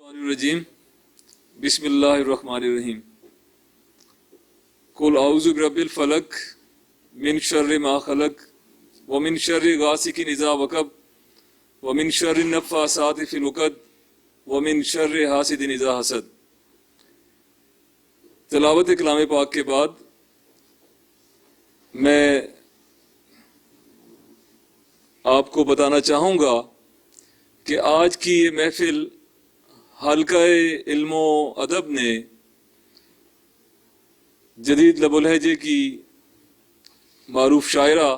रजीम बिस्मिल्लाहिर्रहमानिर्रहीम कुल औज़ु बिरब्बिल फलक मिन शर्रि मा खलक व मिन शर्रि गासिकिन इज़ा वक़ब व मिन शर्रि नफ़्फ़ासाति फ़िल उक़द व मिन शर्रि हासिदिन इज़ा हसद। तिलावत कलाम पाक के बाद मैं आपको बताना चाहूँगा कि आज की ये महफिल हल्का-ए इल्मो अदब ने जदीद लबो लहजे की मारूफ शायरा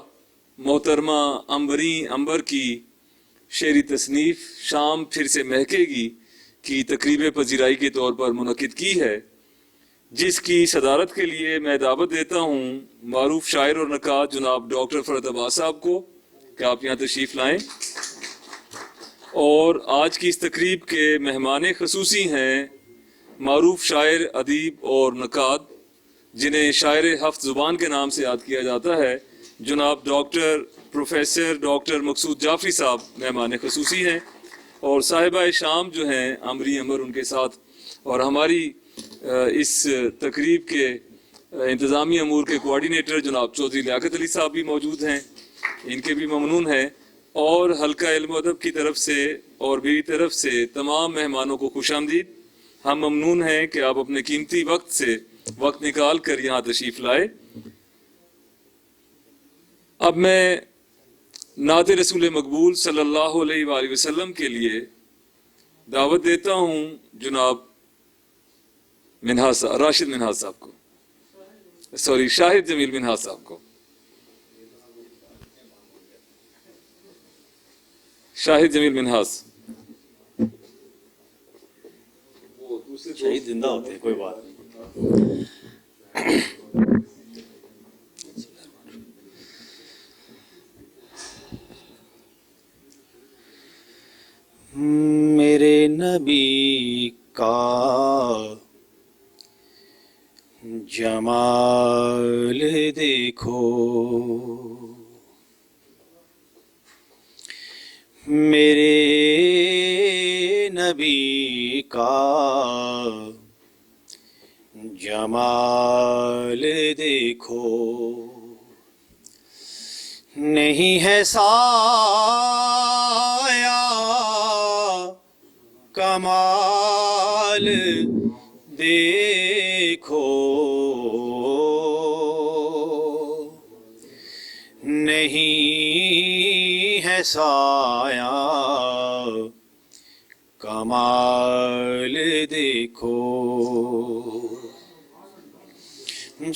मोहतरमा अंबरी अंबर की शेरी तसनीफ शाम फिर से महकेगी की तकरीब पजीराई के तौर पर मुनक़िद की है, जिसकी सदारत के लिए मैं दावत देता हूँ मारूफ शायर और नक़ाद जनाब डॉक्टर फ़रहत अब्बास साहब को कि आप यहाँ तशरीफ़ लाएँ। और आज की इस तकरीब के मेहमान ख़ुसूसी हैं मारूफ शायर, अदीब और नक़ाद जिन्हें शायर हफ्त ज़ुबान के नाम से याद किया जाता है, जनाब डॉक्टर प्रोफेसर डॉक्टर मकसूद जाफ़री साहब मेहमान ख़ुसूसी हैं। और साहिबा शाम जो हैं अमरी अमर उनके साथ, और हमारी इस तकरीब के इंतज़ामी अमूर के कोऑर्डिनेटर जनाब चौधरी लियाकत अली साहब भी मौजूद हैं, इनके भी ममनून हैं। और हल्का इल्म अदब की तरफ से और मेरी तरफ से तमाम मेहमानों को खुशामदीद। हम ममनून हैं कि आप अपने कीमती वक्त से वक्त निकाल कर यहाँ तशरीफ़ लाए। अब मैं नाते रसूल मकबूल सल्लल्लाहु अलैहि वसल्लम के लिए दावत देता हूँ जनाब मिन्हाज राशिद मिन्हाज साहब को, सॉरी शाहिद जमील मिन्हाज साहब को। शाहिद जमील मिन्हाज शहीद जिंदा होते हैं, कोई बात नहीं। मेरे नबी का जमाल देखो, मेरे नबी का जमाल देखो, नहीं है साया कमाल देखो, नहीं है साया कमाल देखो।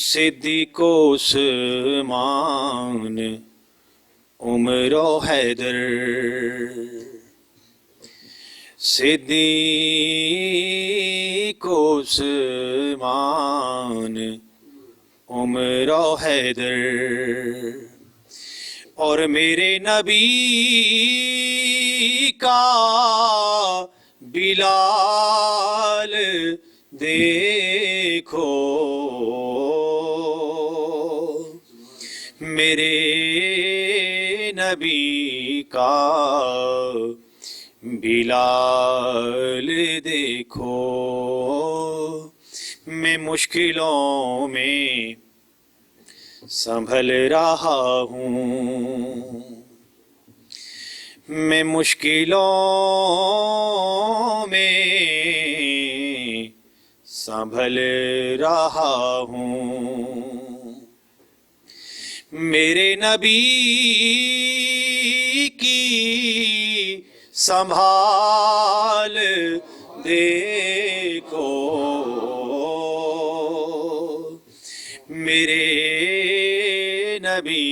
सिद्दीक़ उस्मान उमर हैदर, सिद्दीक़ उस्मान उमर हैदर, और मेरे नबी का बिलाल देखो, मेरे नबी का बिलाल देखो। मैं मुश्किलों में संभल रहा हूँ, मैं मुश्किलों में संभल रहा हूँ, मेरे नबी की संभाल देखो, मेरे नबी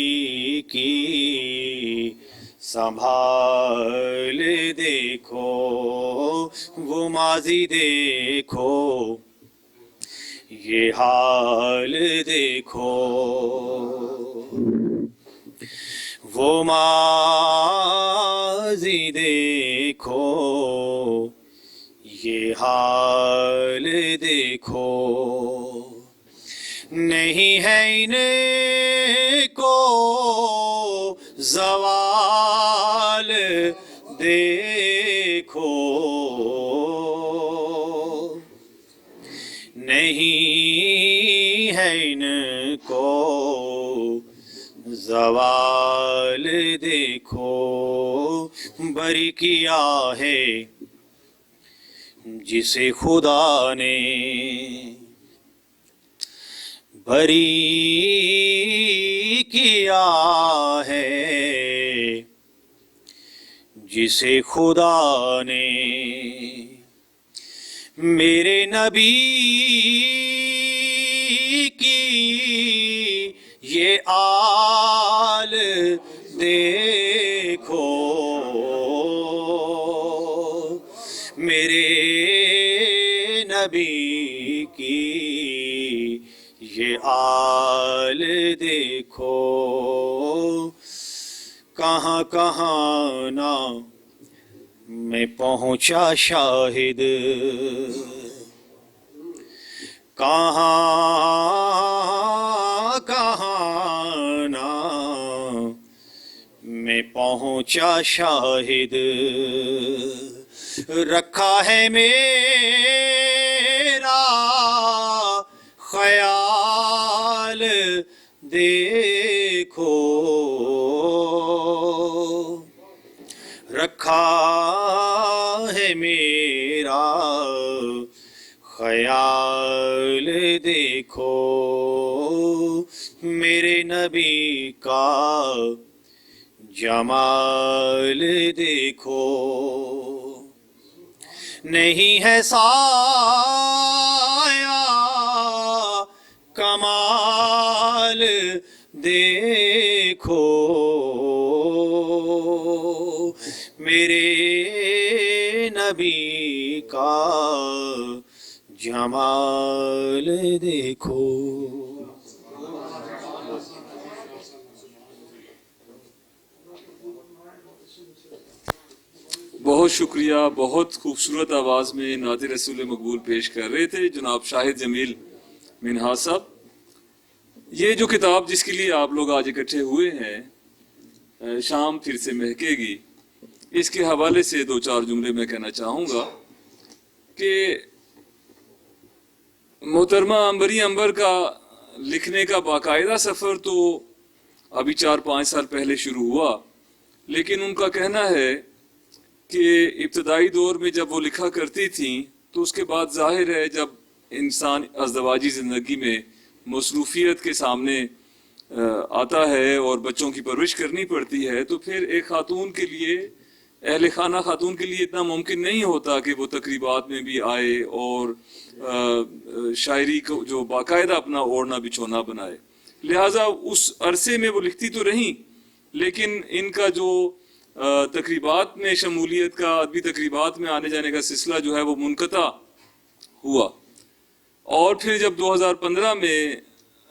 की संभाल देखो। वो माजी देखो, ये हाल देखो, वो माजी देखो, ये हाल देखो। नहीं है इनको ज़वाल देखो, نہیں ہے ان کو زوال دیکھو بری کیا ہے جسے خدا نے بری کیا ہے جسے خدا نے میرے نبی کی یہ آل دیکھو میرے نبی کی یہ آل دیکھو کہاں کہاں نہ میں پہنچا شاہد کہاں کہاں نہ میں پہنچا شاہد رکھا ہے میرا خیال دیکھو رکھا ہے میرا خیال دیکھو میرے نبی کا جمال دیکھو نہیں ہے سایہ کمال دیکھو میرے نبی کا جمال دیکھو بہت شکریہ. بہت خوبصورت آواز میں نعت رسول مقبول پیش کر رہے تھے جناب شاہد جمیل منہاس صاحب. یہ جو کتاب جس کے لیے آپ لوگ آج اکٹھے ہوئے ہیں شام پھر سے مہکے گی، اس کے حوالے سے دو چار جملے میں کہنا چاہوں گا کہ محترمہ عنبری عنبر کا لکھنے کا باقاعدہ سفر تو ابھی 4-5 سال پہلے شروع ہوا، لیکن ان کا کہنا ہے کہ ابتدائی دور میں جب وہ لکھا کرتی تھیں تو اس کے بعد ظاہر ہے جب انسان ازدواجی زندگی میں مصروفیت کے سامنے آتا ہے اور بچوں کی پرورش کرنی پڑتی ہے تو پھر ایک خاتون کے لیے، اہل خانہ خاتون کے لیے اتنا ممکن نہیں ہوتا کہ وہ تقریبات میں بھی آئے اور شاعری کو جو باقاعدہ اپنا اوڑھنا بچھونا بنائے. لہٰذا اس عرصے میں وہ لکھتی تو رہیں، لیکن ان کا جو تقریبات میں شمولیت کا، ادبی تقریبات میں آنے جانے کا سلسلہ جو ہے وہ منقطع ہوا. اور پھر جب 2015 میں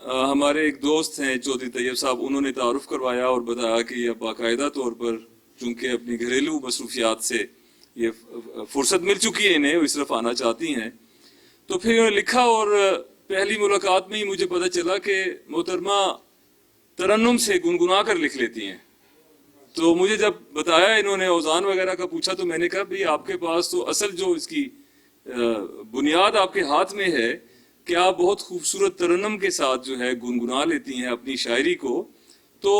ہمارے ایک دوست ہیں چودھری طیب صاحب، انہوں نے تعارف کروایا اور بتایا کہ یہ باقاعدہ طور پر چونکہ اپنی گھریلو مصروفیات سے یہ فرصت مل چکی ہے انہیں، وہ اس طرف آنا چاہتی ہیں، تو پھر انہوں نے لکھا اور پہلی ملاقات میں ہی مجھے پتہ چلا کہ محترمہ ترنم سے گنگنا کر لکھ لیتی ہیں. تو مجھے جب بتایا انہوں نے، اوزان وغیرہ کا پوچھا، تو میں نے کہا بھئی آپ کے پاس تو اصل جو اس کی بنیاد آپ کے ہاتھ میں ہے کہ آپ بہت خوبصورت ترنم کے ساتھ جو ہے گنگنا لیتی ہیں اپنی شاعری کو، تو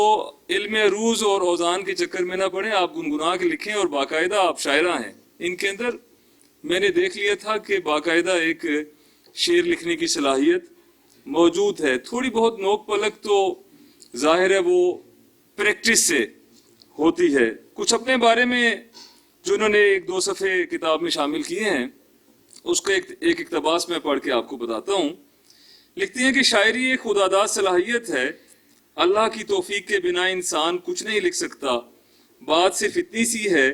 علم عروض اور اوزان کے چکر میں نہ پڑیں، آپ گنگنا کے لکھیں اور باقاعدہ آپ شاعرہ ہیں. ان کے اندر میں نے دیکھ لیا تھا کہ باقاعدہ ایک شعر لکھنے کی صلاحیت موجود ہے. تھوڑی بہت نوک پلک تو ظاہر ہے وہ پریکٹس سے ہوتی ہے. کچھ اپنے بارے میں جو انہوں نے 1-2 صفحے کتاب میں شامل کیے ہیں، اس کا ایک اقتباس میں پڑھ کے آپ کو بتاتا ہوں. لکھتی ہیں کہ شاعری ایک خداداد صلاحیت ہے، اللہ کی توفیق کے بنا انسان کچھ نہیں لکھ سکتا. بات صرف اتنی سی ہے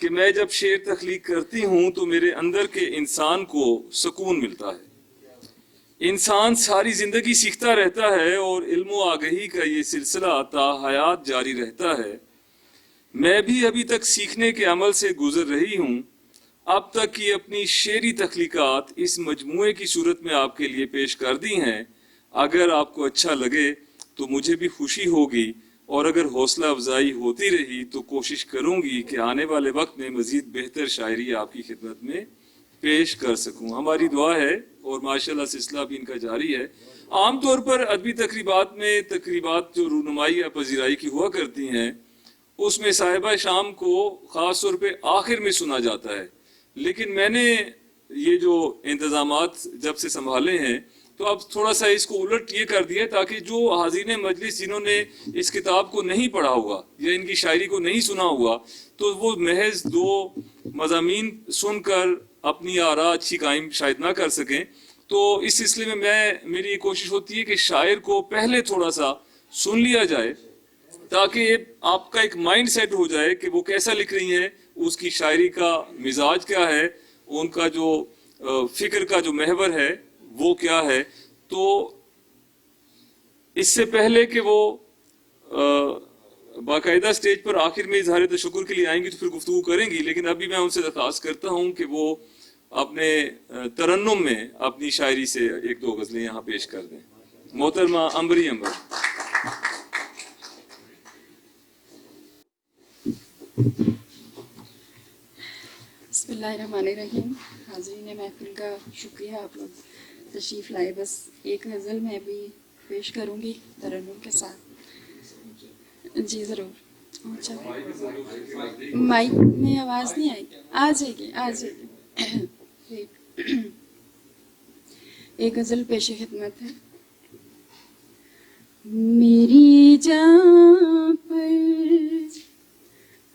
کہ میں جب شعر تخلیق کرتی ہوں تو میرے اندر کے انسان کو سکون ملتا ہے. انسان ساری زندگی سیکھتا رہتا ہے اور علم و آگہی کا یہ سلسلہ تا حیات جاری رہتا ہے. میں بھی ابھی تک سیکھنے کے عمل سے گزر رہی ہوں. اب تک کی اپنی شعری تخلیقات اس مجموعے کی صورت میں آپ کے لیے پیش کر دی ہیں. اگر آپ کو اچھا لگے تو مجھے بھی خوشی ہوگی، اور اگر حوصلہ افزائی ہوتی رہی تو کوشش کروں گی کہ آنے والے وقت میں مزید بہتر شاعری آپ کی خدمت میں پیش کر سکوں. ہماری دعا ہے اور माशाल्लाह सिलसिला भी इनका जारी है। आम तौर पर अदबी तकरीबात जो रूनुमाई या पजीराई की हुआ करती हैं, उसमें साहिबा शाम को ख़ास तौर पे आखिर में सुना जाता है, लेकिन मैंने ये जो इंतज़ामात जब से संभाले हैं तो अब थोड़ा सा इसको उलट ये कर दिया ताकि जो हाज़रीन मजलिस जिन्होंने इस किताब को नहीं पढ़ा हुआ या इनकी शायरी को नहीं सुना हुआ, तो वो महज दो मज़ामीन सुनकर अपनी आरा अच्छी कायम शायद ना कर सकें। तो इस सिलसिले में मेरी ये कोशिश होती है कि शायर को पहले थोड़ा सा सुन लिया जाए ताकि आपका एक माइंड सेट हो जाए कि वो कैसा लिख रही हैं, उसकी शायरी का मिजाज क्या है, उनका जो फिक्र का जो महवर है वो क्या है। तो इससे पहले कि वो बाकायदा स्टेज पर आखिर में इजहार तशक्कुर के लिए आएंगी तो फिर गुफ्तगू करेंगी, लेकिन अभी मैं उनसे दरख्वास्त करता हूँ कि वो अपने तरन्नुम में अपनी शायरी से एक दो गज़लें यहाँ पेश कर दें। मोहतरमा अंबरी अंबर। बिस्मिल्लाहिर्रहमानिर्रहीम। हाज़रीन महफिल का शुक्रिया, आप लोग तशरीफ़ लाए। बस एक गज़ल मैं भी पेश करूँगी तरन्नुम के साथ। जी ज़रूर। अच्छा, माइक में आवाज़ नहीं आएगी? आ जाएगी, आ जाएगी। एक गज़ल पेश खिदमत है। मेरी जान पर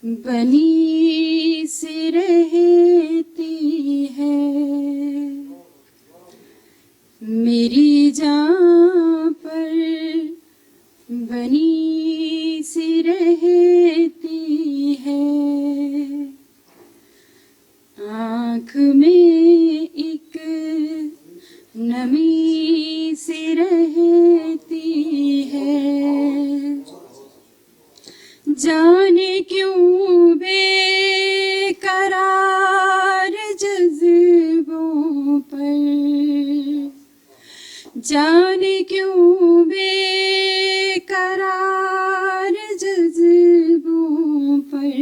बनी सी रहती है, मेरी जान पर बनी सी रहती है, आँख में एक नमी सी रहती है, जाने क्यों बेकरार जज्बों पर, जाने क्यों बेकरार जज्बों पर,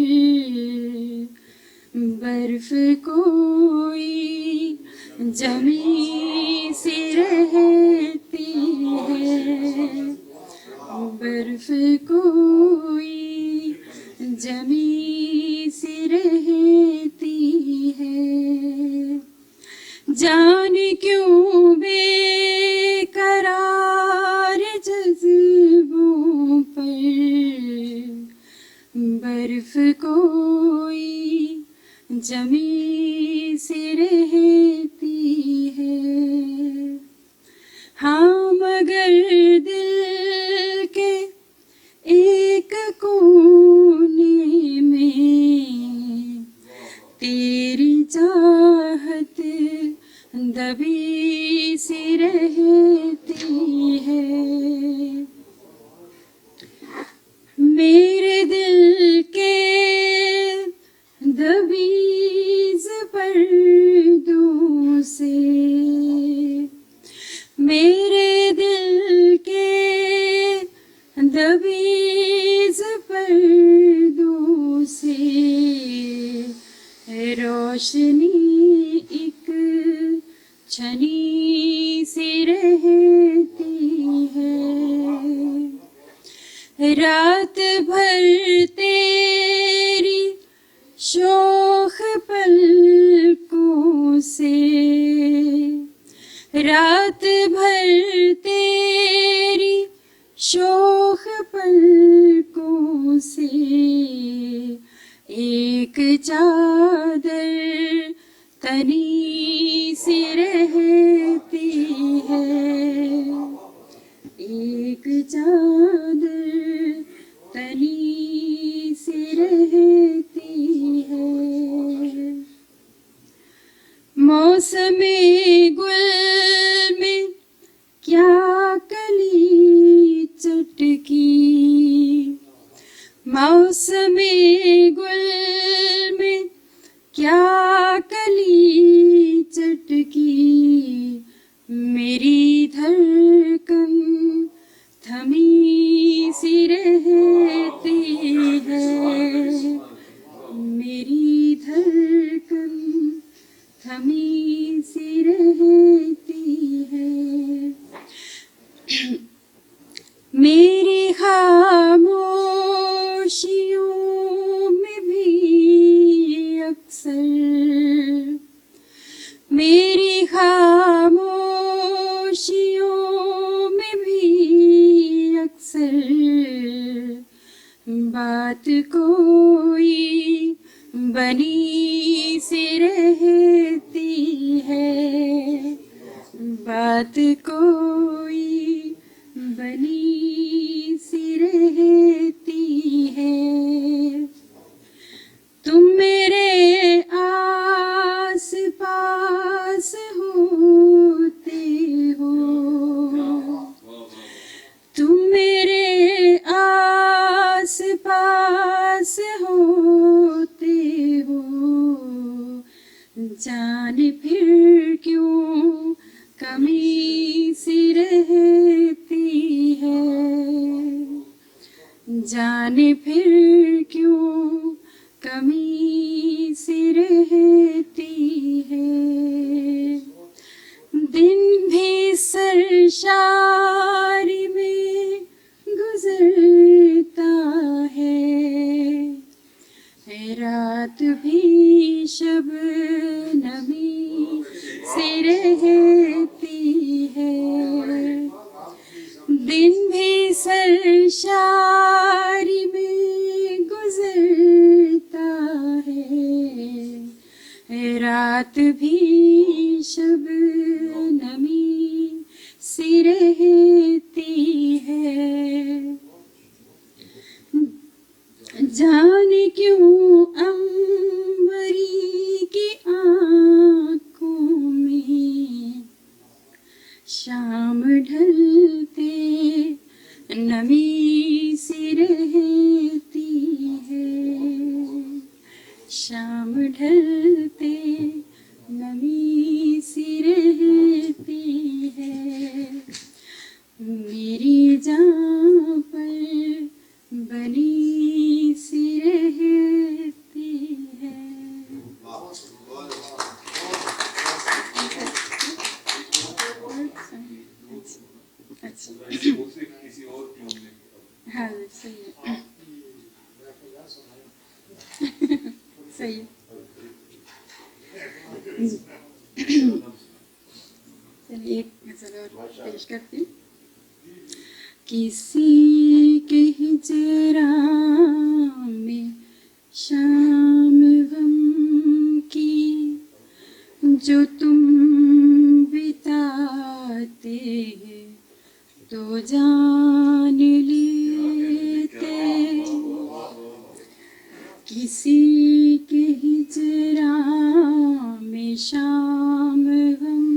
बर्फ कोई जमी सी रहती है, बर्फ कोई जमी सी रहती है, जाने क्यों बेकरार जज्बों पर, बर्फ कोई जमी सी रहती है। हाँ मगर दिल के एक कोने में तेरी चाहत दबी सी रहती है, मेरे दिल के दबीज़ पर्दों से, मेरे दिल के दबीज़ पर्दों से, रोशनी एक छनी सी रहती है, रात भर तेरी शोख पलकों से, रात भर तेरी शोख पलकों से, एक चादर तनी सी रहती है, एक चादर तनी सी रहती है, मौसमे गुल में क्या कली चटकी, मौसमे गुल में क्या कली चटकी, मेरी धड़कन थमी सी रहती है, मेरी धड़कन थमी सी रहती मेरी खामोशियों में भी अक्सर बात कोई बनी सी रहती है, बात कोई बनी सी रहती है। तुम मेरे आस पास होते हो, तुम मेरे आस पास होते हो, जाने फिर क्यों कमी सी रहती है, जाने फिर क्यों कमी सी रहती है। दिन भी सरशारी में गुजरता है, रात भी शबनमी सी रहती है। दिन भी सरशारी में गुजरता है, रात भी शबनमी सी रहती है। जाने क्यों अंबरी की आँखों में शाम ढलते नमी सी रहती है, शाम ढलते नमी सी रहती है। मेरी जान पर बनी सी रहती है। अच्छा, किसी और ट्यून में हाँ सही है, सही है। चलिए एक गजल और पेश करती हूँ। किसी के हिजरा में शाम गम की जो तुम बिताते तो जान लेते, किसी के हिजरा में शाम गम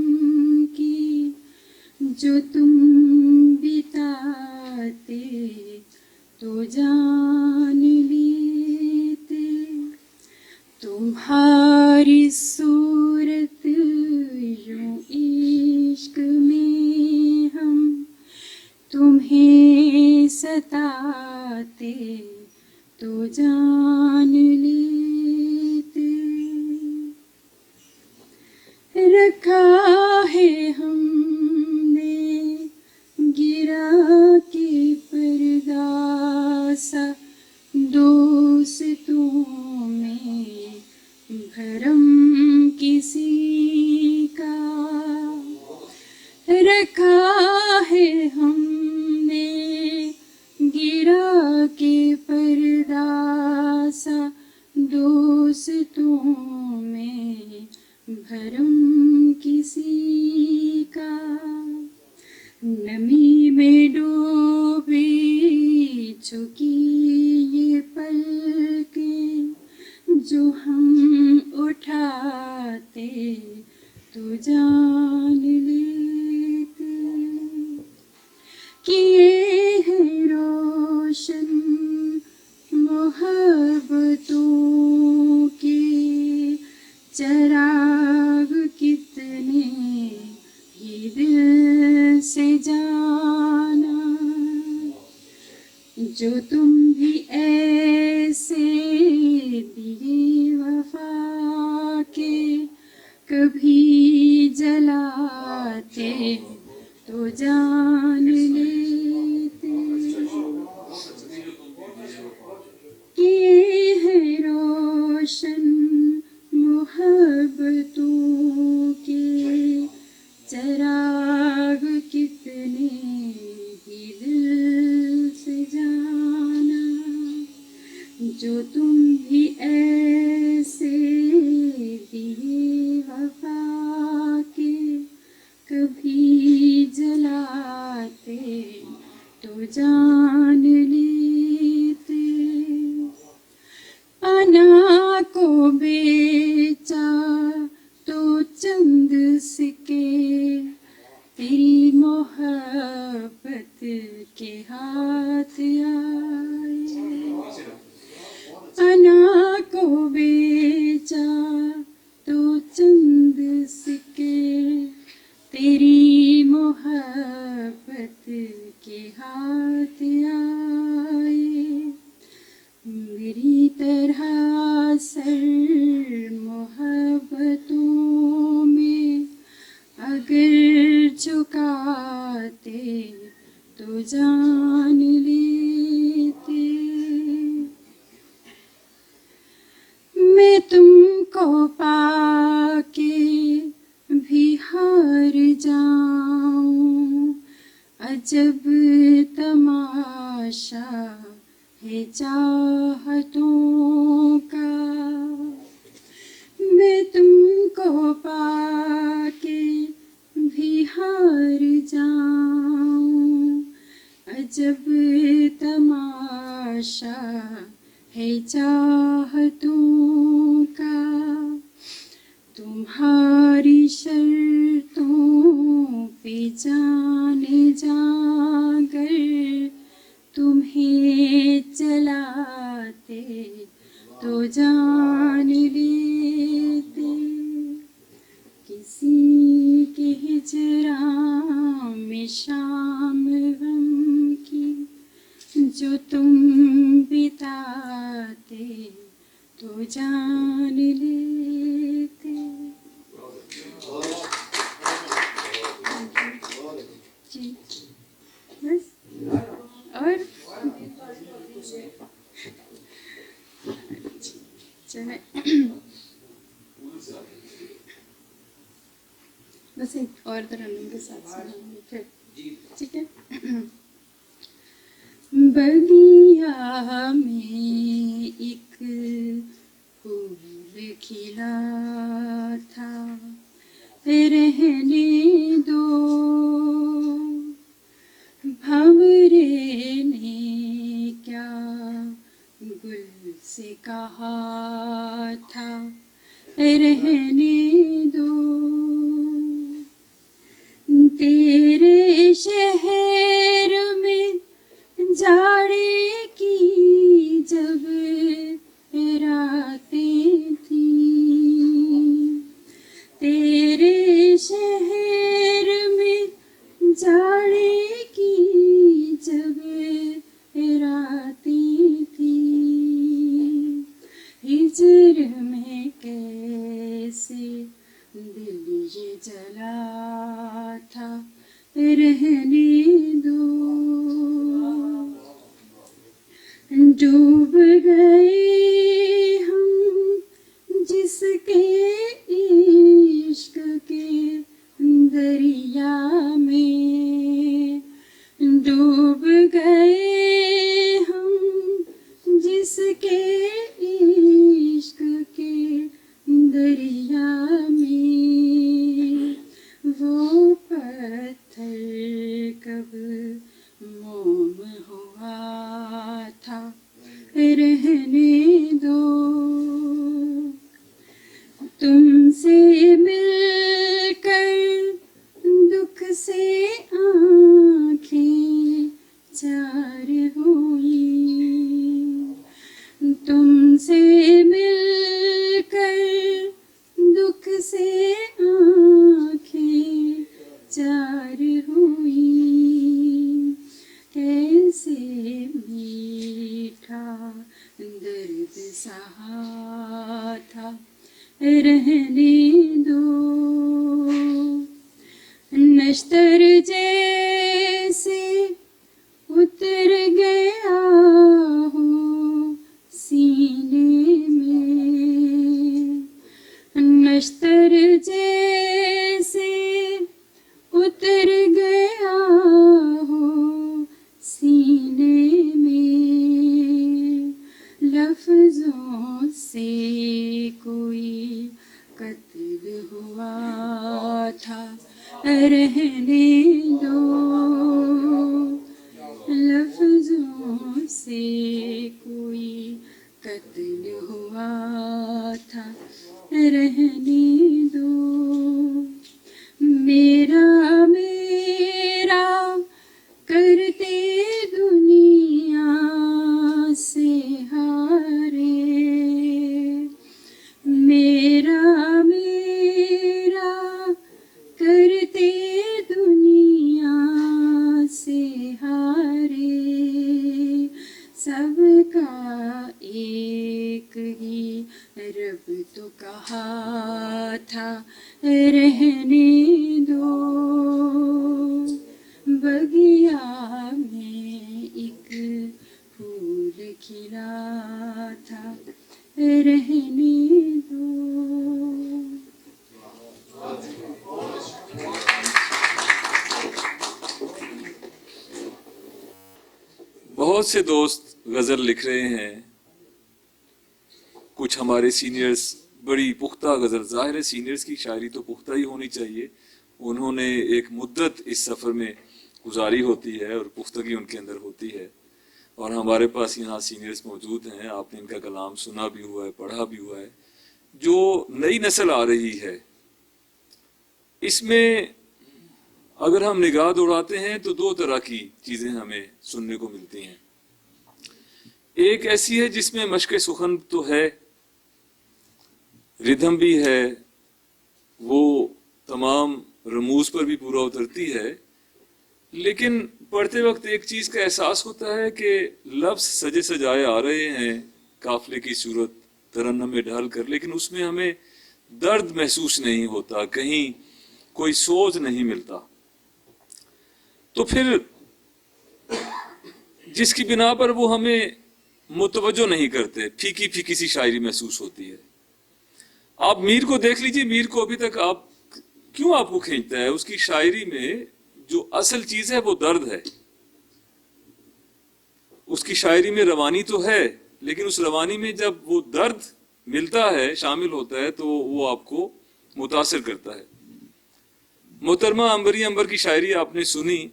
की जो तुम बिताते तो जान लेते। तुम्हारी सूरत यूं इश्क में हम तुम्हें सताते तो जान लेते। रखा है हमने गिरा के पर्दा सा दोस्तों में भरम किसी का, रखा है हमने गिरा के पर्दा सा दोस्तों में भरम किसी का। नमी में डूबी चुकी ये पलकें जो हम उठाते तो जान लेते। किए हैं रोशन मोहब्बतों के चराग कितने ही दिल से जाना, जो तुम भी ऐसे दिए वफा के कभी जलाते तो जान लेते। किए हैं रोशन मोहब्बतों के कभी जलाते तो जान लेते, अना को बेचा तो चंद सिके तेरी मोहब्बत के हाथ आए। अना को बेचा तो चंद सिके तेरी मोहब्बत के हाथ आए। मेरी तरह सर मोहब्बतों में अगर झुकाते तो जान लेते। मैं तुमको पाके भी हार जाऊं, अजब तमाशा है चाहतों का। मैं तुमको पाके भी हार जाऊं, अजब तमाशा है चाहतों का। तुम्हारी शर्तों पे जाने जागर तुम्हें चलाते तो जान लेते। किसी के हिजरां में शाम गम की जो तुम बिताते तो जान लेते। जी बस। और चले बस एक और तरन्नुम के साथ सुनाऊंगी फिर, ठीक है। बगिया में एक फूल खिला था, रहने दो। भंवरे ने क्या गुल से कहा था, रहने दो। तेरे शहर में जाड़े की जब रातें थी, तेरे शहर में जाड़े की जब रातें थी, हिजर में कैसे दिल ये जला था, रहने दो। डूब गए हम जिसके इश्क के दरिया में, डूब गए हम जिसके इश्क के दरिया में। वो पत्थर कब मोम हुआ था, रहने दो। तुमसे मिलकर दुख से आँखें चार हुई, तुमसे मिलकर दुख से आँखें चार हुई। कैसे मीठा दर्द सहा था, रहने दो। नश्तर जैसे उतर गया हो सीने में, नश्तर जैसे उतर गया हो सीने में। लफ्जों से कोई कत्ल हुआ था, रहने दो, लफ्जों से कोई कत्ल हुआ था, रहने दो, मेरा मेरा करते दुनिया से हारे, मेरा मेरा करते दुनिया से हारे, सबका एक ही रब तो कहा था, रहने दो, बगिया में एक फूल खिला था, रहने दो। बहुत से दोस्त गज़ल लिख रहे हैं, कुछ हमारे सीनियर्स बड़ी पुख्ता गज़ल, ज़ाहिर है सीनियर्स की शायरी तो पुख्ता ही होनी चाहिए, उन्होंने एक मुद्दत इस सफ़र में गुजारी होती है और पुख्तगी उनके अंदर होती है। और हमारे पास यहाँ सीनियर्स मौजूद हैं, आपने इनका कलाम सुना भी हुआ है, पढ़ा भी हुआ है। जो नई नस्ल आ रही है इसमें अगर हम निगाह दौड़ाते हैं तो दो तरह की चीज़ें हमें सुनने को मिलती हैं। एक ऐसी है जिसमें मशक़ सुखन तो है, रिदम भी है, वो तमाम रमूज पर भी पूरा उतरती है, लेकिन पढ़ते वक्त एक चीज़ का एहसास होता है कि लफ्ज़ सजे सजाए आ रहे हैं काफिले की सूरत तरन्नुम में ढाल कर, लेकिन उसमें हमें दर्द महसूस नहीं होता, कहीं कोई सोच नहीं मिलता। तो फिर जिसकी बिना पर वो हमें मुतवज्जो नहीं करते, फीकी फीकी सी शायरी महसूस होती है। आप मीर को देख लीजिए, मीर को अभी तक आप क्यों आपको खींचता है? उसकी शायरी में जो असल चीज है वो दर्द है। उसकी शायरी में रवानी तो है, लेकिन उस रवानी में जब वो दर्द मिलता है, शामिल होता है, तो वो आपको मुतासिर करता है। मोहतरमा अंबरी अंबर की शायरी आपने सुनी,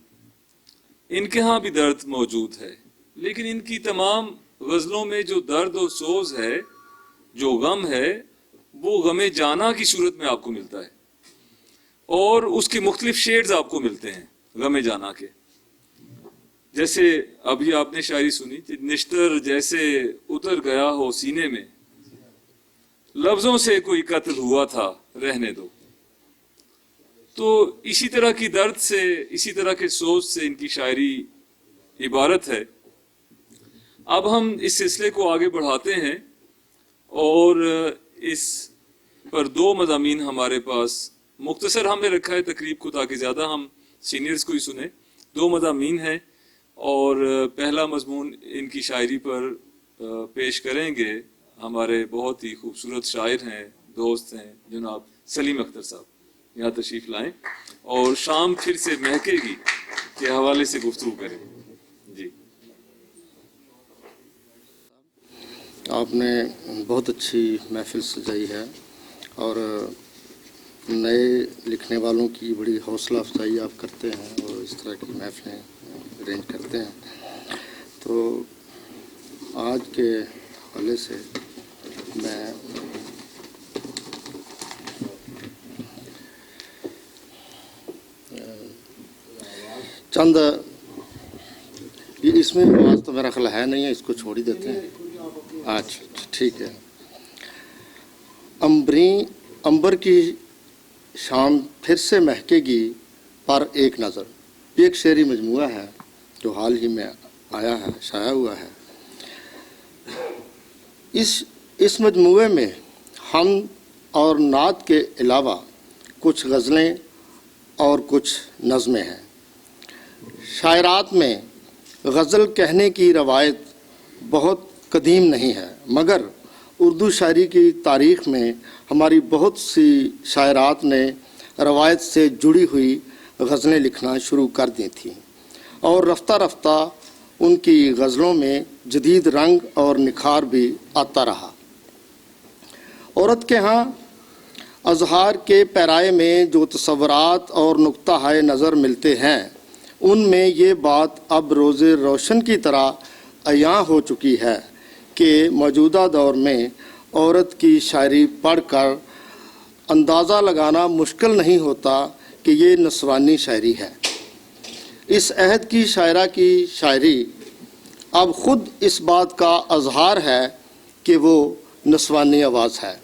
इनके यहाँ भी दर्द मौजूद है, लेकिन इनकी तमाम गज़लों में जो दर्द और सोज है, जो गम है, वो गमे जाना की सूरत में आपको मिलता है और उसके मुख्तलिफ शेड्स आपको मिलते हैं गमे जाना के। जैसे अभी आपने शायरी सुनी, निश्तर जैसे उतर गया हो सीने में, लफ्जों से कोई कत्ल हुआ था, रहने दो। तो इसी तरह की दर्द से, इसी तरह के सोच से इनकी शायरी इबारत है। अब हम इस सिलसिले को आगे बढ़ाते हैं और इस पर दो मज़ामीन हमारे पास, मुख्तसर हमने रखा है तकरीब को ताकि ज़्यादा हम सीनियर्स को ही सुने। दो मज़ामीन हैं और पहला मज़मून इनकी शायरी पर पेश करेंगे हमारे बहुत ही खूबसूरत शायर हैं, दोस्त हैं, जनाब सलीम अख्तर साहब। यहाँ तशरीफ़ लाएं और शाम फिर से महकेगी के हवाले से गुफ्तगू करें। जी, आपने बहुत अच्छी महफिल सजाई है और नए लिखने वालों की बड़ी हौसला अफजाई आप करते हैं और इस तरह की महफिलें अरेंज करते हैं। तो आज के हवाले से मैं चंद, इसमें आवाज़ तो मेरा ख्याल है नहीं है, इसको छोड़ ही देते हैं। अच्छा ठीक है। अंबर की शाम फिर से महकेगी पर एक नज़र, ये एक शेरी मजमूआ है जो हाल ही में आया है, शाया हुआ है। इस मजमूए में हम और नात के अलावा कुछ गज़लें और कुछ नज़में हैं। शायरात में गज़ल कहने की रवायत बहुत कदीम नहीं है, मगर उर्दू शायरी की तारीख़ में हमारी बहुत सी शायरात ने रवायत से जुड़ी हुई गज़लें लिखना शुरू कर दी थी और रफ्ता रफ्ता उनकी गज़लों में जदीद रंग और निखार भी आता रहा। औरत के यहाँ अजहार के पैराए में जो तसव्वुरात और नुक्ता हाय नज़र मिलते हैं उनमें ये बात अब रोज़े रोशन की तरह अयां हो चुकी है कि मौजूदा दौर में औरत की शायरी पढ़कर अंदाज़ा लगाना मुश्किल नहीं होता कि ये नस्वानी शायरी है। इस अहद की शायरा की शायरी अब ख़ुद इस बात का अजहार है कि वो नस्वानी आवाज़ है।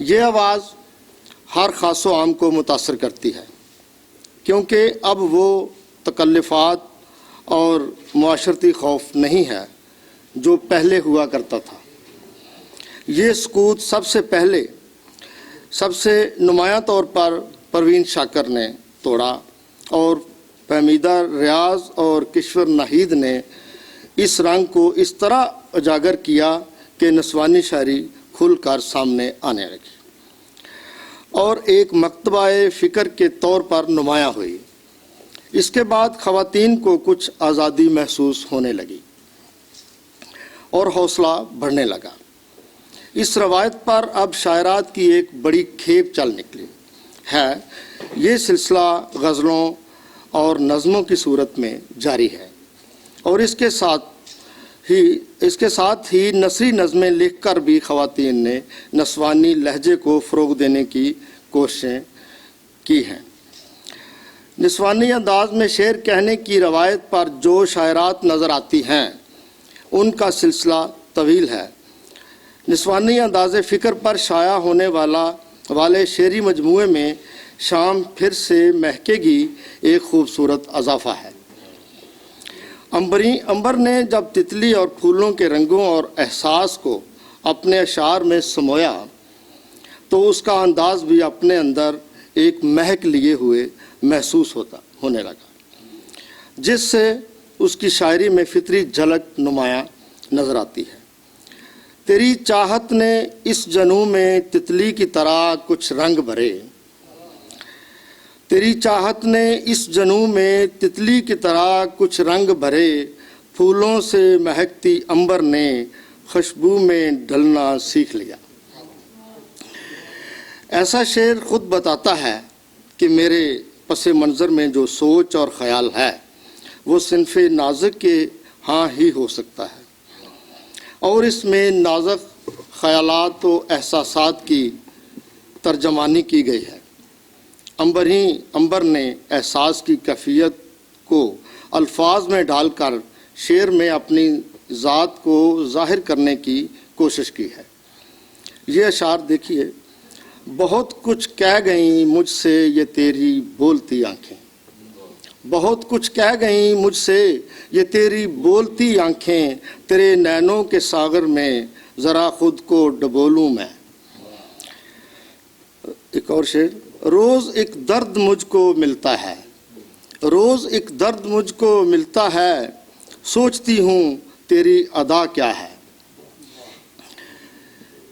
ये आवाज़ हर ख़ास व आम को मुतासर करती है, क्योंकि अब वो तकल्लुफ़ात और मुआशरती खौफ नहीं है जो पहले हुआ करता था। ये सकूत सबसे पहले सबसे नुमायां तौर पर परवीन शाकर ने तोड़ा और फहमीदा रियाज और किश्वर नाहिद ने इस रंग को इस तरह उजागर किया कि नस्वानी शायरी खुलकर सामने आने लगी और एक मकतबाए फ़िक्र के तौर पर नुमायां हुई। इसके बाद ख़वातीन को कुछ आज़ादी महसूस होने लगी और हौसला बढ़ने लगा। इस रवायत पर अब शायरात की एक बड़ी खेप चल निकली है। ये सिलसिला गज़लों और नज़मों की सूरत में जारी है और इसके साथ ही नसरी नज़में लिखकर भी ख़वातीन ने नस्वानी लहजे को फ़रोग़ देने की कोशिशें की हैं। नस्वानी अंदाज में शेर कहने की रवायत पर जो शायरात नज़र आती हैं उनका सिलसिला तवील है। नस्वानी अंदाज़ फ़िक्र पर शाया होने वाले शेरी मजमूए में शाम फिर से महकेगी एक खूबसूरत अज़ाफ़ा है। अंबर ने जब तितली और फूलों के रंगों और एहसास को अपने अशार में समोया तो उसका अंदाज़ भी अपने अंदर एक महक लिए हुए महसूस होने लगा, जिससे उसकी शायरी में फितरी झलक नुमायां नज़र आती है। तेरी चाहत ने इस जनू में तितली की तरह कुछ रंग भरे, तेरी चाहत ने इस जनू में तितली की तरह कुछ रंग भरे, फूलों से महकती अंबर ने खुशबू में ढलना सीख लिया। ऐसा शेर ख़ुद बताता है कि मेरे पस मंज़र में जो सोच और ख़याल है वो सिन्फ़ नाज़िक के हाँ ही हो सकता है और इसमें नाज़िक ख़यालात व एहसासात की तर्जमानी की गई है। अंबर ने एहसास की कैफियत को अल्फाज में डालकर शेर में अपनी ज़ात को ज़ाहिर करने की कोशिश की है। ये अशार देखिए। बहुत कुछ कह गईं मुझसे ये तेरी बोलती आँखें, बहुत कुछ कह गईं मुझसे ये तेरी बोलती आँखें, तेरे नैनों के सागर में ज़रा ख़ुद को डबोलूँ मैं। एक और शेर। रोज़ एक दर्द मुझको मिलता है, रोज़ एक दर्द मुझको मिलता है, सोचती हूँ तेरी अदा क्या है।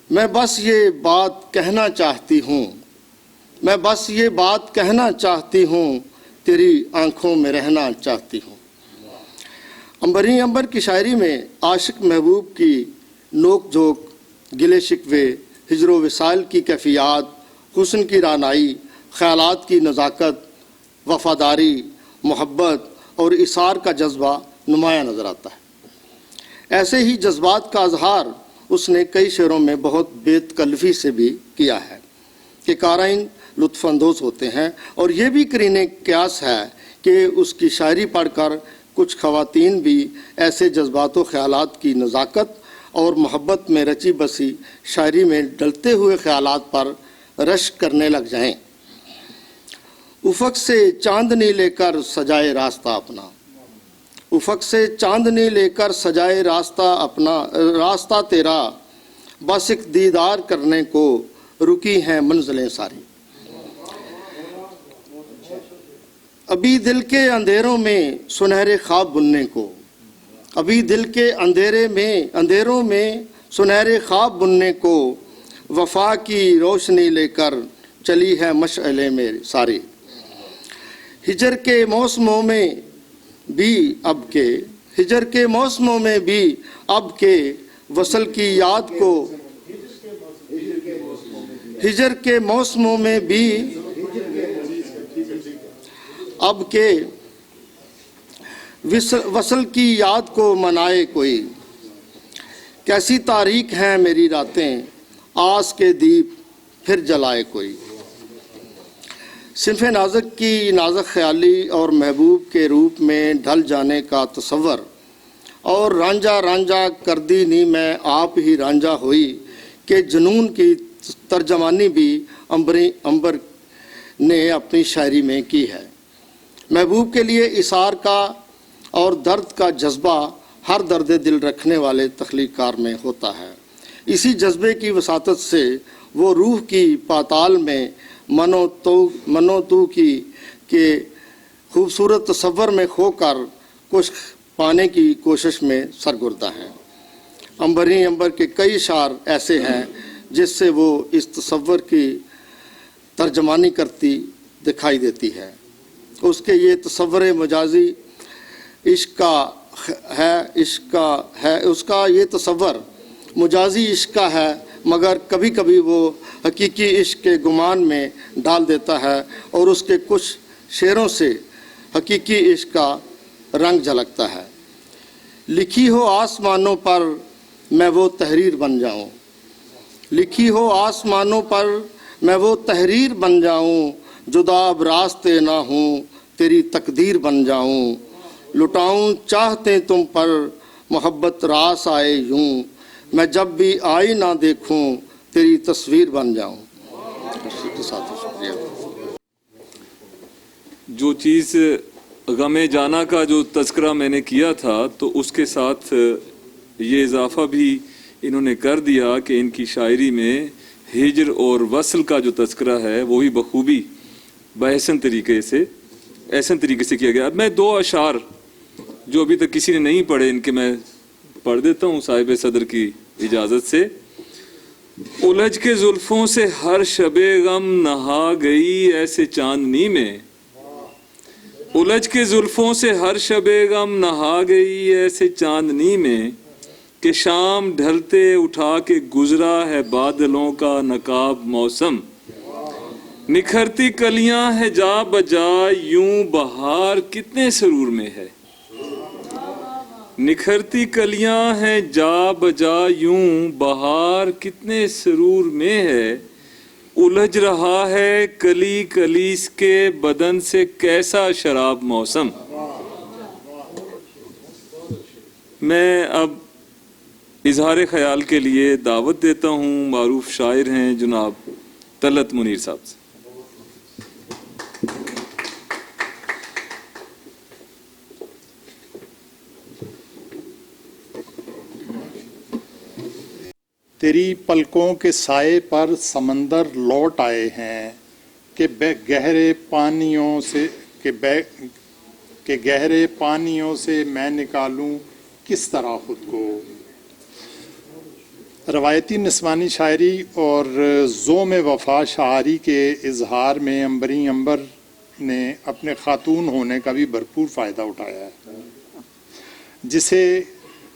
मैं बस ये बात कहना चाहती हूँ, मैं बस ये बात कहना चाहती हूँ, तेरी आँखों में रहना चाहती हूँ। अंबर की शायरी में आशिक महबूब की नोक झोंक, गिले शिकवे, हिजरो विसाल की कैफियत, हुस्न की रानाई, ख़यालात की नज़ाकत, वफ़ादारी, मोहब्बत और इसार का जज्बा नुमायां नज़र आता है। ऐसे ही जज्बात का इज़हार उसने कई शेरों में बहुत बेतकल्फ़ी से भी किया है कि क़ारीन लुत्फ़अंदोज़ होते हैं और ये भी करीने क़यास है कि उसकी शायरी पढ़कर कुछ ख़वातीन भी ऐसे जज्बात व ख़यालात की नज़ाकत और मोहब्बत में रची बसी शायरी में डलते हुए ख़यालात पर रश्क करने लग जाएं। उफ़क़ से चांदनी लेकर सजाए रास्ता अपना, उफ़क़ से चांदनी लेकर सजाए रास्ता अपना, रास्ता तेरा बस एक दीदार करने को रुकी हैं मंजिलें सारी। अभी दिल के अंधेरों में सुनहरे ख्वाब बुनने को, अभी दिल के अंधेरों में सुनहरे ख्वाब बुनने को, वफ़ा की रोशनी लेकर चली है मशअले मेरी सारी। हिजर के मौसमों में भी अब के, हिजर के मौसमों में भी अब के, वसल की याद को, हिजर के मौसमों में भी अब के वसल की याद को मनाए कोई। कैसी तारीख हैं मेरी रातें, आस के दीप फिर जलाए कोई। सिन्फ़ नाज़क की नाज़क ख़याली और महबूब के रूप में ढल जाने का तसव्वुर, और रांझा रांझा कर दी नी मैं आप ही रांझा हुई, के जुनून की तर्जमानी भी अंबर ने अपनी शायरी में की है। महबूब के लिए इसार का और दर्द का जज्बा हर दर्द दिल रखने वाले तख्लीक़कार में होता है। इसी जज्बे की वसातत से वो रूह की पाताल में मनो तू की के खूबसूरत तसव्वुर में खोकर कुछ पाने की कोशिश में सरगुर्दा है। अंबरी अंबर के कई शार ऐसे हैं जिससे वो इस तसव्वुर की तर्जमानी करती दिखाई देती है। उसके ये तसव्वुर मजाजी इश्क है, उसका ये तसव्वुर मजाजी इश्क का है, मगर कभी कभी वो हकीकी इश्क के गुमान में डाल देता है और उसके कुछ शेरों से हकीकी इश्क का रंग झलकता है। लिखी हो आसमानों पर मैं वो तहरीर बन जाऊं, लिखी हो आसमानों पर मैं वो तहरीर बन जाऊं, जुदा अब रास्ते ना हूँ तेरी तकदीर बन जाऊं। लुटाऊं चाहते तुम पर मोहब्बत रास आए यूं, मैं जब भी आई ना देखूं तेरी तस्वीर बन जाऊं। जो चीज़ गमे जाना का जो तज़किरा मैंने किया था, तो उसके साथ ये इजाफ़ा भी इन्होंने कर दिया कि इनकी शायरी में हिजर और वसल का जो तज़किरा है वो भी बखूबी बहसन तरीके से किया गया। अब मैं दो अशार जो अभी तक किसी ने नहीं पढ़े, इनके मैं पढ़ देता हूँ साहिब सदर की इजाज़त से। उलझ के जुल्फ़ों से हर शबे गम नहा गई ऐसे चांदनी में, उलझ के जुल्फ़ों से हर शबे गम नहा गई ऐसे चांदनी में, कि शाम ढलते उठा के गुजरा है बादलों का नकाब मौसम। निखरती कलियां है जा बजा यूं बहार कितने सरूर में है, निखरती कलियां हैं जा बजा यूं बहार कितने सरूर में है। उलझ रहा है कली कलीस के बदन से कैसा शराब मौसम। मैं अब इजहार ख्याल के लिए दावत देता हूँ मारूफ शायर हैं जनाब तलत मुनीर साहब से। तेरी पलकों के साए पर समंदर लौट आए हैं, कि गहरे पानियों से गहरे पानियों से मैं निकालूं किस तरह खुद को। रवायती निस्वानी शायरी और ज़ोम वफ़ा शायरी के इजहार में अंबरी अंबर ने अपने खातून होने का भी भरपूर फ़ायदा उठाया है,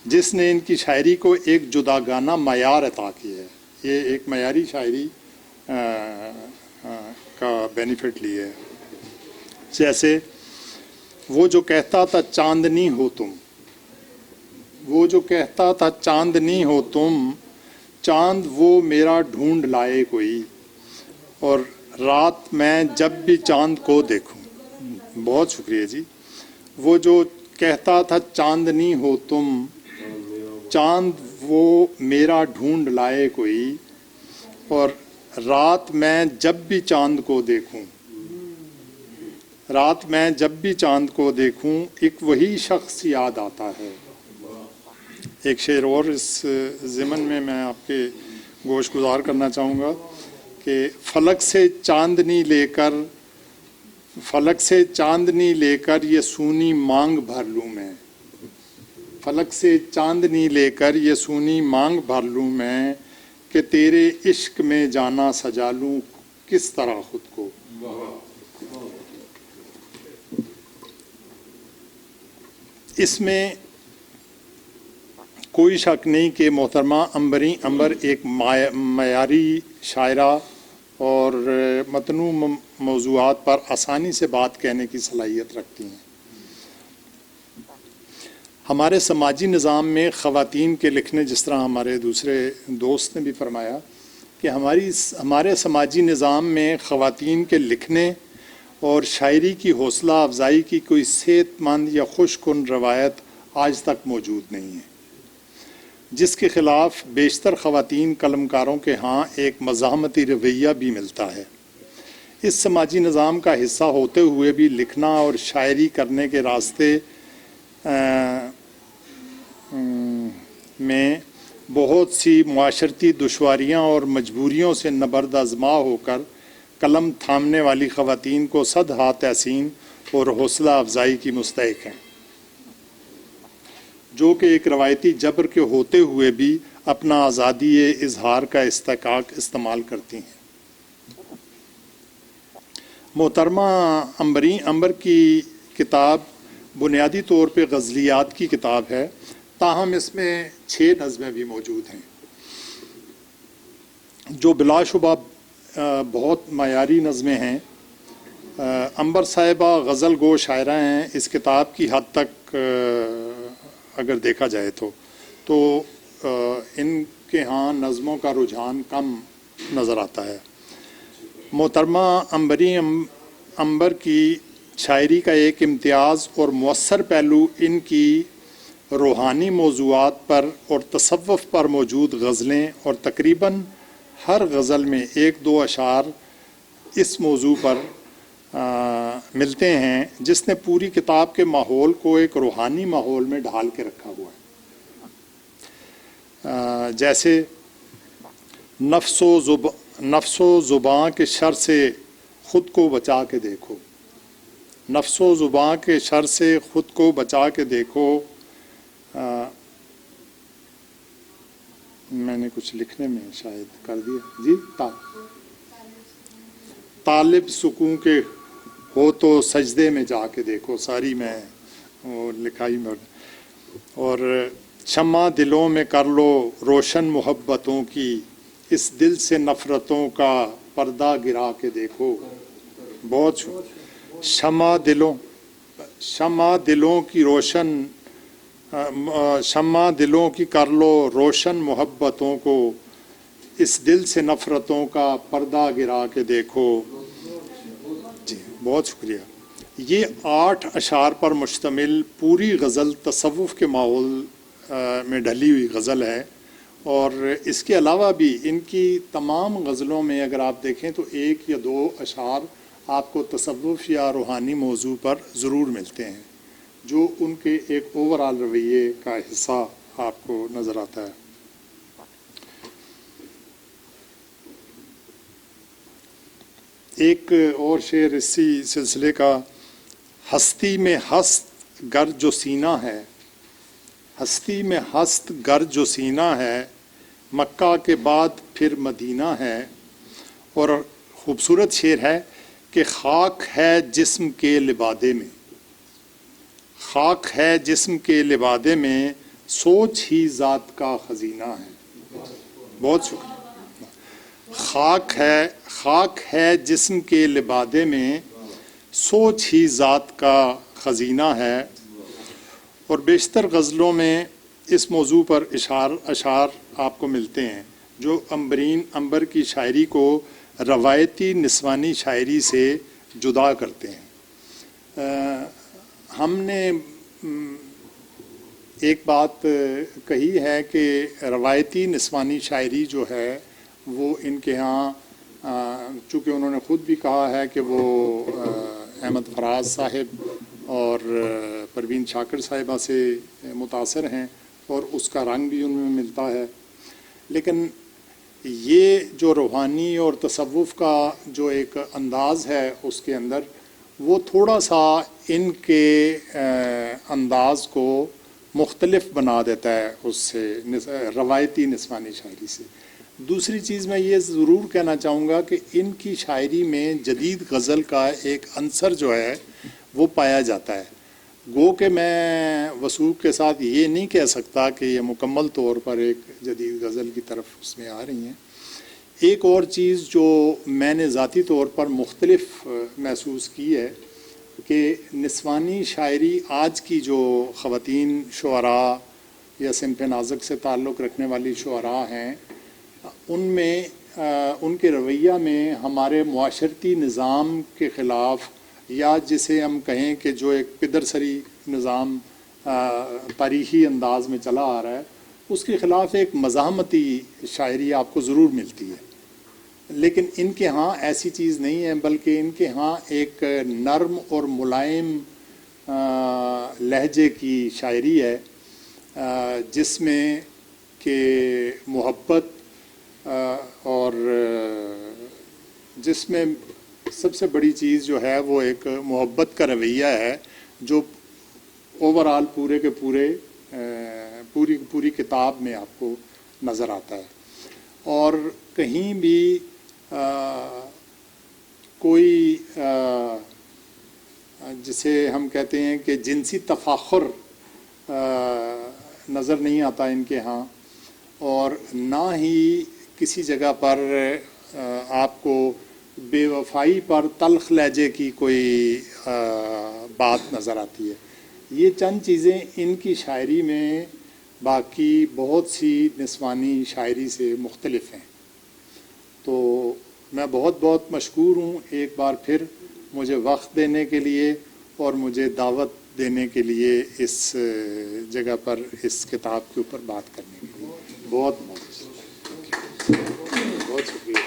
जिसने इनकी शायरी को एक जुदागाना मयार अता किया है। ये एक मयारी शायरी का बेनिफिट लिए है। जैसे वो जो कहता था चांदनी हो तुम, वो जो कहता था चांदनी हो तुम, चांद वो मेरा ढूंढ लाए कोई, और रात मैं जब भी चांद को देखूं। बहुत शुक्रिया जी। वो जो कहता था चांदनी हो तुम, चांद वो मेरा ढूंढ लाए कोई, और रात मैं जब भी चांद को देखूं, रात मैं जब भी चांद को देखूं, एक वही शख्स याद आता है। एक शेर और इस ज़िमन में मैं आपके गोश गुजार करना चाहूँगा कि फलक से चांदनी लेकर ये सूनी मांग भर लूँ मैं, फलक से चांदनी लेकर ये सूनी मांग भर लूँ मैं, कि तेरे इश्क में जाना सजा लूँ किस तरह खुद को। इसमें कोई शक नहीं कि मोहतरमा अंबर एक मयारी शायरा اور متنوع موضوعات پر آسانی سے بات کہنے کی صلاحیت رکھتی ہیں۔ ہمارے سماجی نظام میں خواتین کے لکھنے، جس طرح ہمارے دوسرے دوست نے بھی فرمایا کہ ہمارے سماجی نظام میں خواتین کے لکھنے اور شاعری کی حوصلہ افزائی کی کوئی صحت مند یا خوش کن روایت آج تک موجود نہیں ہے، جس کے خلاف بیشتر خواتین قلمکاروں کے ہاں ایک مزاحمتی رویہ بھی ملتا ہے۔ اس سماجی نظام کا حصہ ہوتے ہوئے بھی لکھنا اور شاعری کرنے کے راستے میں بہت سی معاشرتی دشواریاں اور مجبوریوں سے نبرد آزما ہو کر قلم تھامنے والی خواتین کو صد ہاتھ تحسین اور حوصلہ افزائی کی مستحق ہیں، جو کہ ایک روایتی جبر کے ہوتے ہوئے بھی اپنا آزادی اظہار کا استحقاق استعمال کرتی ہیں۔ محترمہ امبر کی کتاب بنیادی طور پہ غزلیات کی کتاب ہے، تاہم اس میں 6 نظمیں بھی موجود ہیں جو بلا شبہ بہت معیاری نظمیں ہیں۔ امبر صاحبہ غزل گو شاعرہ ہیں، اس کتاب کی حد تک اگر دیکھا جائے تو ان کے ہاں نظموں کا رجحان کم نظر آتا ہے۔ محترمہ امبر کی شاعری کا ایک امتیاز اور مؤثر پہلو ان کی روحانی موضوعات پر اور تصوف پر موجود غزلیں اور تقریباً ہر غزل میں 1-2 اشعار اس موضوع پر ملتے ہیں، جس نے پوری کتاب کے ماحول کو ایک روحانی ماحول میں ڈھال کے رکھا ہوا ہے، جیسے نفس و زباں کے شر سے خود کو بچا کے دیکھو، نفس و زباں کے شر سے خود کو بچا کے دیکھو۔ میں نے کچھ لکھنے میں شاید کر دیا جی، طالب سکون کے ہو تو سجدے میں جا کے دیکھو، ساری میں وہ لکھائی میں، اور شمع دلوں میں کر لو روشن محبتوں کی، اس دل سے نفرتوں کا پردہ گرا کے دیکھو۔ بہت شمع دلوں کی روشن، شمع دلوں کی کر لو روشن محبتوں کو، اس دل سے نفرتوں کا پردہ گرا کے دیکھو۔ جی بہت شکریہ۔ یہ 8 اشعار پر مشتمل پوری غزل تصوف کے ماحول میں ڈھلی ہوئی غزل ہے، اور اس کے علاوہ بھی ان کی تمام غزلوں میں اگر آپ دیکھیں تو 1 یا 2 اشعار آپ کو تصوف یا روحانی موضوع پر ضرور ملتے ہیں، جو ان کے ایک اوورآل رویے کا حصہ آپ کو نظر آتا ہے۔ ایک اور شعر اسی سلسلے کا، ہستی میں ہست گر جو سینہ ہے، ہستی میں ہست گر جو سینہ ہے، مکہ کے بعد پھر مدینہ ہے۔ اور خوبصورت شعر ہے کہ خاک ہے جسم کے لبادے میں، خاک ہے جسم کے لبادے میں، سوچ ہی ذات کا خزینہ ہے۔ بہت شکریہ۔ خاک ہے جسم کے لبادے میں، سوچ ہی ذات کا خزینہ ہے۔ اور بیشتر غزلوں میں اس موضوع پر اشعار آپ کو ملتے ہیں جو امبر کی شاعری کو روایتی نسوانی شاعری سے جدا کرتے ہیں۔ ہم نے ایک بات کہی ہے کہ روایتی نسوانی شاعری جو ہے وہ ان کے ہاں، چونکہ انہوں نے خود بھی کہا ہے کہ وہ احمد فراز صاحب اور پروین شاکر صاحبہ سے متاثر ہیں اور اس کا رنگ بھی ان میں ملتا ہے، لیکن یہ جو روحانی اور تصوف کا جو ایک انداز ہے اس کے اندر، وہ تھوڑا سا ان کے انداز کو مختلف بنا دیتا ہے اس سے، روایتی نسوانی شاعری سے۔ دوسری چیز میں یہ ضرور کہنا چاہوں گا کہ ان کی شاعری میں جدید غزل کا ایک عنصر جو ہے وہ پایا جاتا ہے، گو کہ میں وثوق کے ساتھ یہ نہیں کہہ سکتا کہ یہ مکمل طور پر ایک جدید غزل کی طرف اس میں آ رہی ہیں۔ ایک اور چیز جو میں نے ذاتی طور پر مختلف محسوس کی ہے کہ نسوانی شاعری آج کی جو خواتین شعراء یا صنف نازک سے تعلق رکھنے والی شعراء ہیں ان میں ان کے رویہ میں ہمارے معاشرتی نظام کے خلاف یا جسے ہم کہیں کہ جو ایک پدرسری نظام تاریخی انداز میں چلا آ رہا ہے اس کے خلاف ایک مزاحمتی شاعری آپ کو ضرور ملتی ہے، لیکن ان کے ہاں ایسی چیز نہیں ہے، بلکہ ان کے ہاں ایک نرم اور ملائم لہجے کی شاعری ہے جس میں کہ محبت اور جس میں سب سے بڑی چیز جو ہے وہ ایک محبت کا رویہ ہے جو اوور آل پورے کے پورے پوری کتاب میں آپ کو نظر آتا ہے، اور کہیں بھی کوئی جسے ہم کہتے ہیں کہ جنسی تفاخر نظر نہیں آتا ان کے ہاں، اور نہ ہی کسی جگہ پر آپ کو بے وفائی پر تلخ لہجے کی کوئی بات نظر آتی ہے۔ یہ چند چیزیں ان کی شاعری میں باقی بہت سی نسوانی شاعری سے مختلف ہیں، تو میں بہت بہت مشکور ہوں ایک بار پھر مجھے وقت دینے کے لیے اور مجھے دعوت دینے کے لیے اس جگہ پر اس کتاب کے اوپر بات کرنے کے لیے بہت شکریہ۔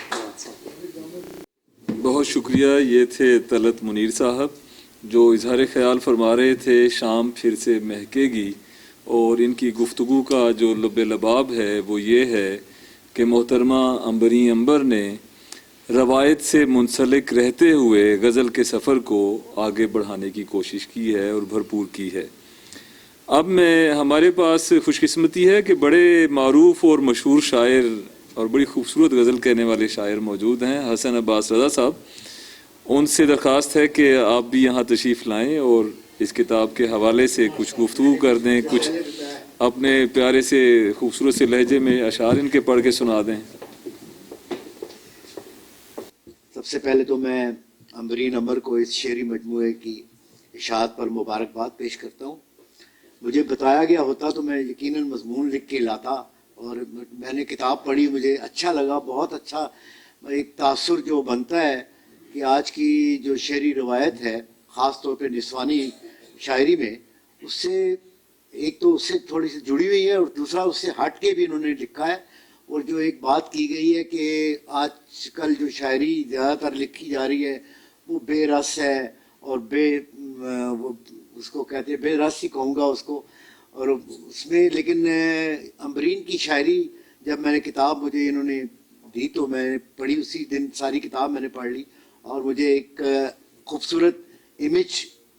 بہت شکریہ۔ یہ تھے طلعت منیر صاحب جو اظہار خیال فرما رہے تھے شام پھر سے مہکے گی، اور ان کی گفتگو کا جو لب لباب ہے وہ یہ ہے کہ محترمہ عنبریں عنبر نے روایت سے منسلک رہتے ہوئے غزل کے سفر کو آگے بڑھانے کی کوشش کی ہے اور بھرپور کی ہے۔ اب ہمارے پاس خوش قسمتی ہے کہ بڑے معروف اور مشہور شاعر اور بڑی خوبصورت غزل کہنے والے شاعر موجود ہیں، حسن عباس رضا صاحب۔ ان سے درخواست ہے کہ آپ بھی یہاں تشریف لائیں اور اس کتاب کے حوالے سے کچھ گفتگو کر دیں، کچھ اپنے پیارے سے خوبصورت سے لہجے میں اشعار ان کے پڑھ کے سنا دیں۔ سب سے پہلے تو میں عنبریں عنبر کو اس شعری مجموعے کی اشاعت پر مبارکباد پیش کرتا ہوں۔ مجھے بتایا گیا ہوتا تو میں یقیناً مضمون لکھ کے لاتا، اور میں نے کتاب پڑھی، مجھے اچھا لگا، بہت اچھا ایک تاثر جو بنتا ہے کہ آج کی جو شعری روایت ہے خاص طور پہ نسوانی شاعری میں، اس سے ایک تو اس سے تھوڑی سی جڑی ہوئی ہے، اور دوسرا اس سے ہٹ کے بھی انہوں نے لکھا ہے۔ اور جو ایک بات کی گئی ہے کہ آج کل جو شاعری زیادہ تر لکھی جا رہی ہے وہ بے رس ہے، اور اس کو کہتے ہیں بے رس ہی کہوں گا اس کو، اور اس میں لیکن عنبریں کی شاعری جب میں نے کتاب مجھے انہوں نے دی تو میں نے پڑھی، اسی دن ساری کتاب میں نے پڑھ لی، اور مجھے ایک خوبصورت امیج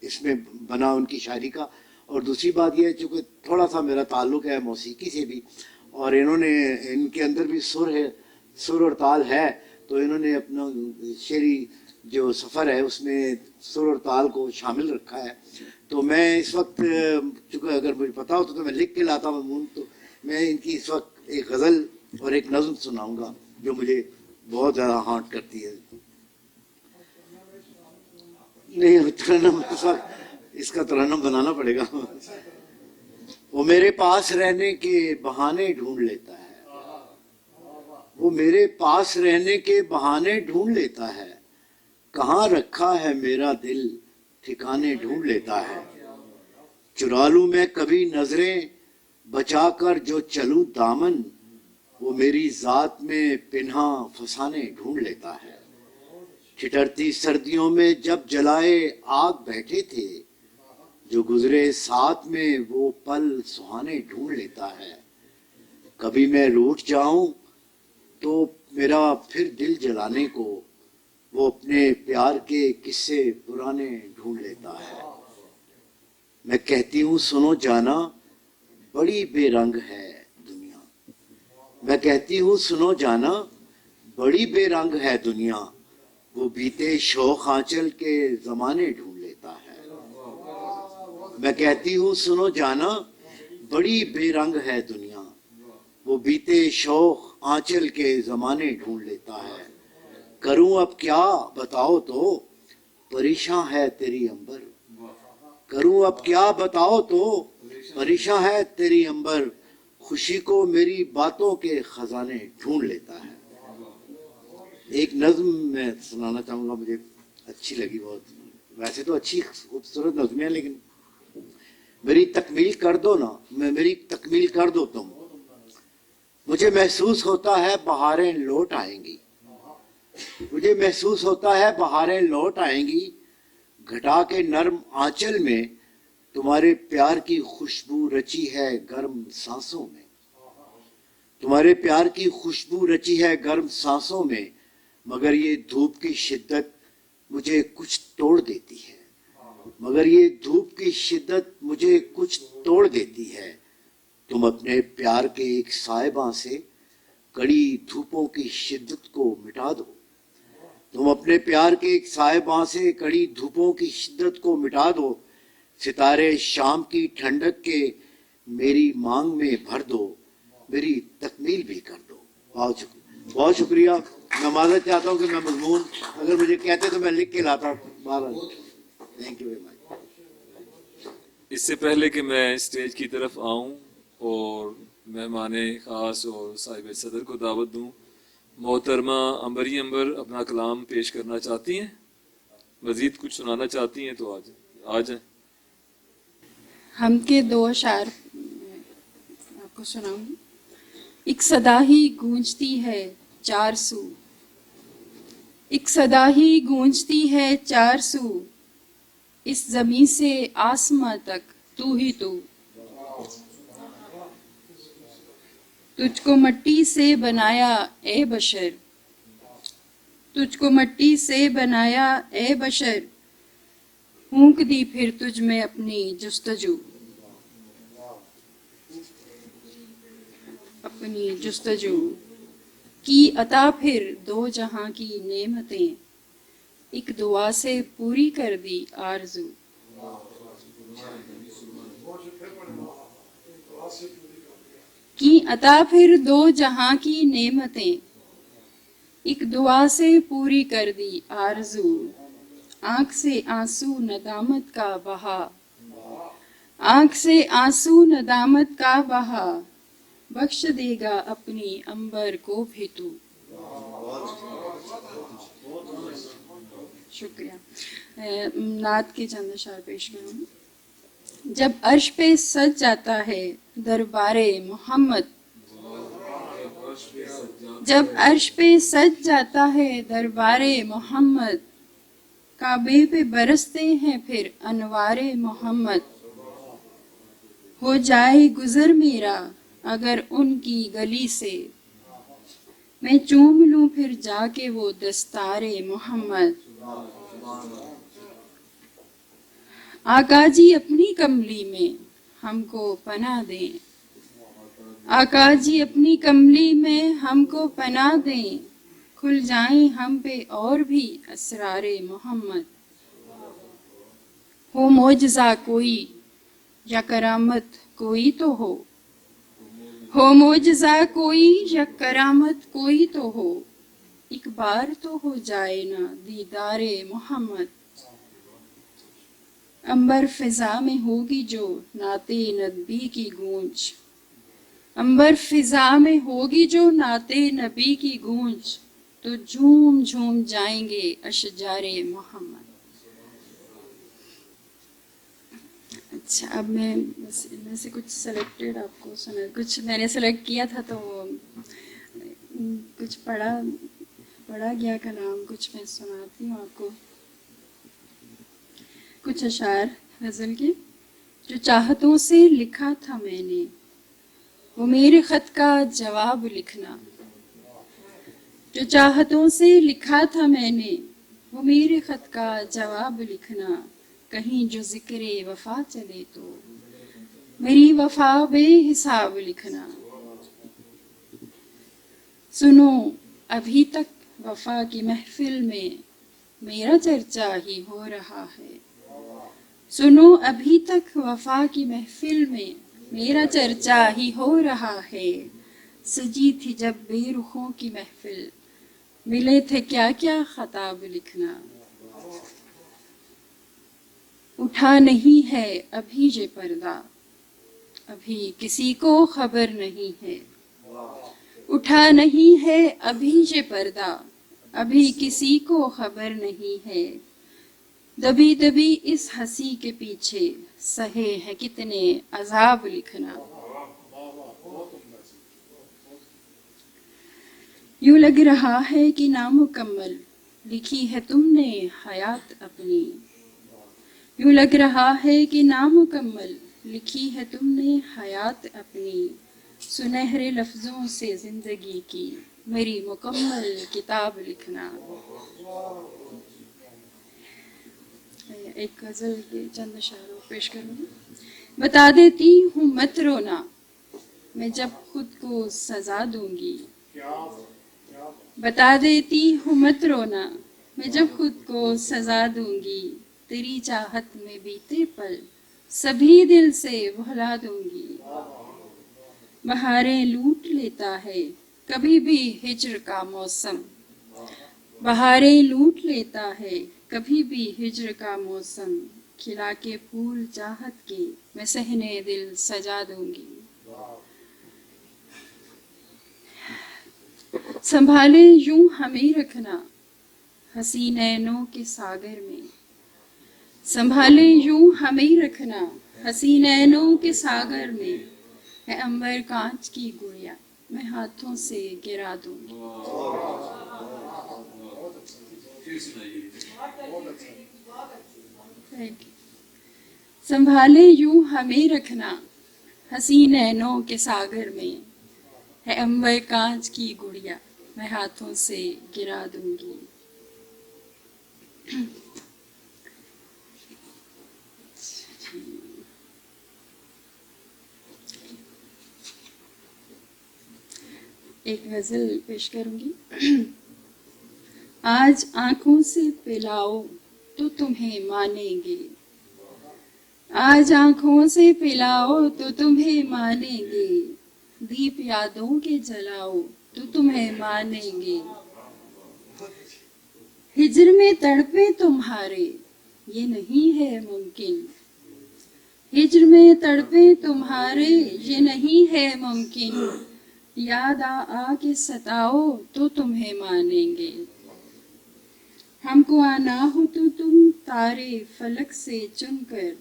اس میں بنا ان کی شاعری کا۔ اور دوسری بات یہ ہے چونکہ تھوڑا سا میرا تعلق ہے موسیقی سے بھی، اور انہوں نے ان کے اندر بھی سر اور تال ہے، تو انہوں نے اپنا شعری جو سفر ہے اس میں سر اور تال کو شامل رکھا ہے۔ تو میں اس وقت چونکہ اگر مجھے پتا ہوتا تو میں لکھ کے لاتا مضمون، تو میں ان کی اس وقت ایک غزل اور ایک نظم سناؤں گا جو مجھے بہت زیادہ ہانٹ کرتی ہے۔ نہیں، ترنم اس کا ترنم بنانا پڑے گا۔ وہ میرے پاس رہنے کے بہانے ڈھونڈ لیتا ہے، وہ میرے پاس رہنے کے بہانے ڈھونڈ لیتا ہے، کہاں رکھا ہے میرا دل ٹھکانے ڈھونڈ لیتا ہے، چرا لوں میں کبھی نظریں بچا کر جو چلوں دامن، وہ میری ذات میں پنہاں فسانے ڈھونڈ لیتا ہے، ٹھٹرتی سردیوں میں جب جلائے آگ بیٹھے تھے، جو گزرے ساتھ میں وہ پل سہانے ڈھونڈ لیتا ہے، کبھی میں روٹھ جاؤں تو میرا پھر دل جلانے کو وہ اپنے پیار کے قصے پرانے ڈھونڈ لیتا ہے، میں کہتی ہوں سنو جانا بڑی بے رنگ ہے دنیا، میں کہتی ہوں سنو جانا بڑی بے رنگ ہے دنیا، وہ بیتے شوق آنچل کے زمانے ڈھونڈ لیتا ہے، میں کہتی ہوں سنو جانا بڑی بے رنگ ہے دنیا، وہ بیتے شوق आंचल के जमाने ढूंढ लेता है। करूं अब क्या बताओ तो परेशान है तेरी अंबर। करूं अब क्या बताओ तो परेशान है तेरी अंबर। खुशी को मेरी बातों के खजाने ढूंढ लेता है। एक नज्म मैं सुनाना चाहूँगा, मुझे अच्छी लगी बहुत। वैसे तो अच्छी खूबसूरत नज़में हैं, लेकिन मेरी तकमील कर दो ना, मेरी तकमील कर दो तुम। मुझे महसूस होता है बहारें लौट आएंगी। मुझे महसूस होता है बहारें लौट आएंगी। घटा के नर्म आंचल में तुम्हारे प्यार की खुशबू रची है गर्म सांसों में। तुम्हारे प्यार की खुशबू रची है गर्म सांसों में। मगर ये धूप की शिद्दत मुझे कुछ तोड़ देती है। मगर ये धूप की शिद्दत मुझे कुछ तोड़ देती है। तुम अपने प्यार के एक साहिबा से कड़ी धूपों की शिद्दत को मिटा दो। तुम अपने प्यार के एक साहिबा से कड़ी धूपों की शिद्दत को मिटा दो। सितारे शाम की ठंडक के मेरी मांग में भर दो। मेरी तकमील भी कर दो। बहुत शुक्रिया। मैं माजरत चाहता हूँ कि मैं मजमून अगर मुझे कहते तो मैं लिख के लाता। Thank you very much. इससे पहले कि मैं स्टेज की तरफ आऊं और मेहमान ख़ास और साहिब सदर को दावत दूं, मोहतरमा अंबरी अंबर अपना कलाम पेश करना चाहती हैं, मज़ीद कुछ सुनाना चाहती हैं तो आ जाएं। हम के 2 अशार आपको सुनाऊंगी। एक सदा ही गूंजती है 4 सू। एक सदा ही गूंजती है 4 सू। इस ज़मीं से आसमां तक तू ही तू। तुझको मट्टी से बनाया ए बशर। तुझको मट्टी से बनाया ए बशर। फूंक दी फिर तुझ में अपनी जुस्तजू। अपनी जुस्तजू की अता फिर 2 जहां की नेमतें। एक दुआ से पूरी कर दी आरज़ू। की अता फिर 2 जहां की नेमतें। एक दुआ से पूरी कर दी आरज़ू। आंख से आंसू नदामत का बहा। आंख से आंसू नदामत का बहा। बख्श देगा अपनी अंबर को भी तू। शुक्रिया। नात के चंद अशार पेश करूँगी। जब अर्श पे सज जाता है दरबारे मोहम्मद। जब अर्श पे सज जाता है दरबारे मोहम्मद। काबे पे बरसते हैं फिर अनवारे मोहम्मद। हो जाए गुजर मेरा अगर उनकी गली से। मैं चूम लूं फिर जाके वो दस्तारे मोहम्मद। आका जी अपनी कमली में हमको पनाह दें। आका जी अपनी कमली में हमको पनाह दें। खुल जाएं हम पे और भी असरारे मोहम्मद। हो मोजज़ा कोई या करामत कोई तो हो। हो मोजज़ा कोई या करामत कोई तो हो। एक बार तो हो जाए ना दीदारे मोहम्मद। अंबर फिजा में होगी जो नाते नबी की गूंज। अंबर फिजा में होगी जो नाते नबी की गूंज। तो झूम झूम जाएंगे अशजारे मोहम्मद। अच्छा, अब मैं इनमें से कुछ सेलेक्टेड आपको सुना। कुछ मैंने सेलेक्ट किया था तो कुछ पढ़ा गया कलाम, कुछ मैं सुनाती हूँ आपको। कुछ अशार गज़ल के। जो चाहतों से लिखा था मैंने वो मेरे ख़त का जवाब लिखना। जो चाहतों से लिखा था मैंने वो मेरे ख़त का जवाब लिखना। कहीं जो ज़िक्रे वफ़ा चले तो मेरी वफ़ा बेहिसाब लिखना। सुनो अभी तक वफ़ा की महफिल में मेरा चर्चा ही हो रहा है। सुनो अभी तक वफ़ा की महफिल में मेरा चर्चा ही हो रहा है। सजी थी जब बेरुखों की महफिल, मिले थे क्या क्या खताब लिखना। उठा नहीं है अभी ये पर्दा, अभी किसी को खबर नहीं है। उठा नहीं है अभी ये पर्दा, अभी किसी को खबर नहीं है। दबी दबी इस हंसी के पीछे सहे हैं कितने अजाब लिखना। यूं लग रहा है कि नामुकम्मल लिखी है तुमने हयात अपनी। यूं लग रहा है कि नामुकम्मल लिखी है तुमने हयात अपनी। सुनहरे लफ्जों से जिंदगी की मेरी मुकम्मल किताब लिखना। एक गजल के चंद अशआर पेश करूंगी। बता देती हूँ मत रोना, मैं जब खुद को सजा दूंगी। बता देती हूँ मत रोना, मैं जब खुद को सजा दूंगी। तेरी चाहत में बीते पल सभी दिल से भुला दूंगी। बहारें लूट लेता है कभी भी हिज्र का मौसम। बहारें लूट लेता है कभी भी हिज्र का मौसम। खिला के फूल चाहत के मैं सहने दिल सजा दूंगी। संभाले यूं हमें रखना हसी नैनों के सागर में। संभाले यूं हमें रखना हसी नैनों के सागर में। है अंबर कांच की गुड़िया मैं हाथों से गिरा दूंगी। संभाले यूं हमें रखना हसी नैनों के सागर में। है अंबर कांच की गुड़िया मैं हाथों से गिरा दूंगी। एक गजल पेश करूंगी। आज आंखों से पिलाओ तो तुम्हें मानेंगे। आज आंखों से पिलाओ तो तुम्हें मानेंगे। दीप यादों के जलाओ तो तुम्हें मानेंगे। हिज्र में तड़पे तुम्हारे ये नहीं है मुमकिन। हिज्र में तड़पे तुम्हारे ये नहीं है मुमकिन। याद आ के सताओ तो तुम्हें मानेंगे। हमको आना हो तो तुम तारे फलक से चुनकर।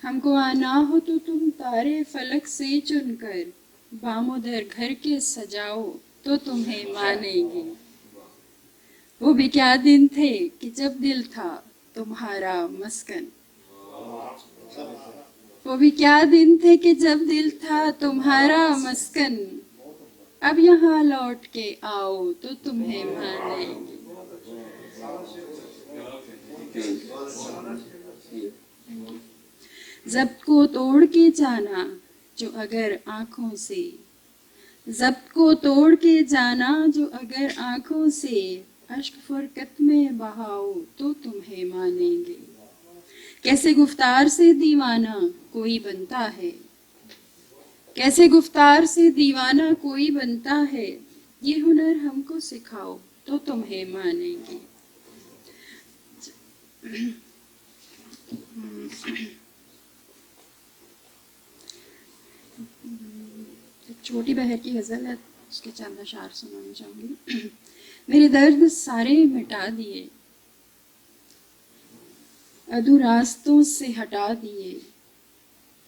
हमको आना हो तो तुम तारे फलक से चुनकर। बामोदर घर के सजाओ तो तुम्हें मानेंगे। वो भी क्या दिन थे कि जब दिल था तुम्हारा मस्कन। वो भी क्या दिन थे कि जब दिल था तुम्हारा मस्कन। अब यहाँ लौट के आओ तो तुम्हें मानेंगे। ज़ब्त को तोड़ के जाना जो अगर आँखों से। ज़ब्त को तोड़ के जाना जो अगर आँखों से। अश्क फुरकत में बहाओ तो तुम्हें मानेंगे। कैसे गुफ्तार से दीवाना कोई बनता है। कैसे गुफ्तार से दीवाना कोई बनता है। ये हुनर हमको सिखाओ तो तुम्हें मानेंगे। एक छोटी बहर की गजल है, उसके चंद अशआर सुनाना चाहूंगी। मेरे दर्द सारे मिटा दिए, अधू रास्तों से हटा दिए।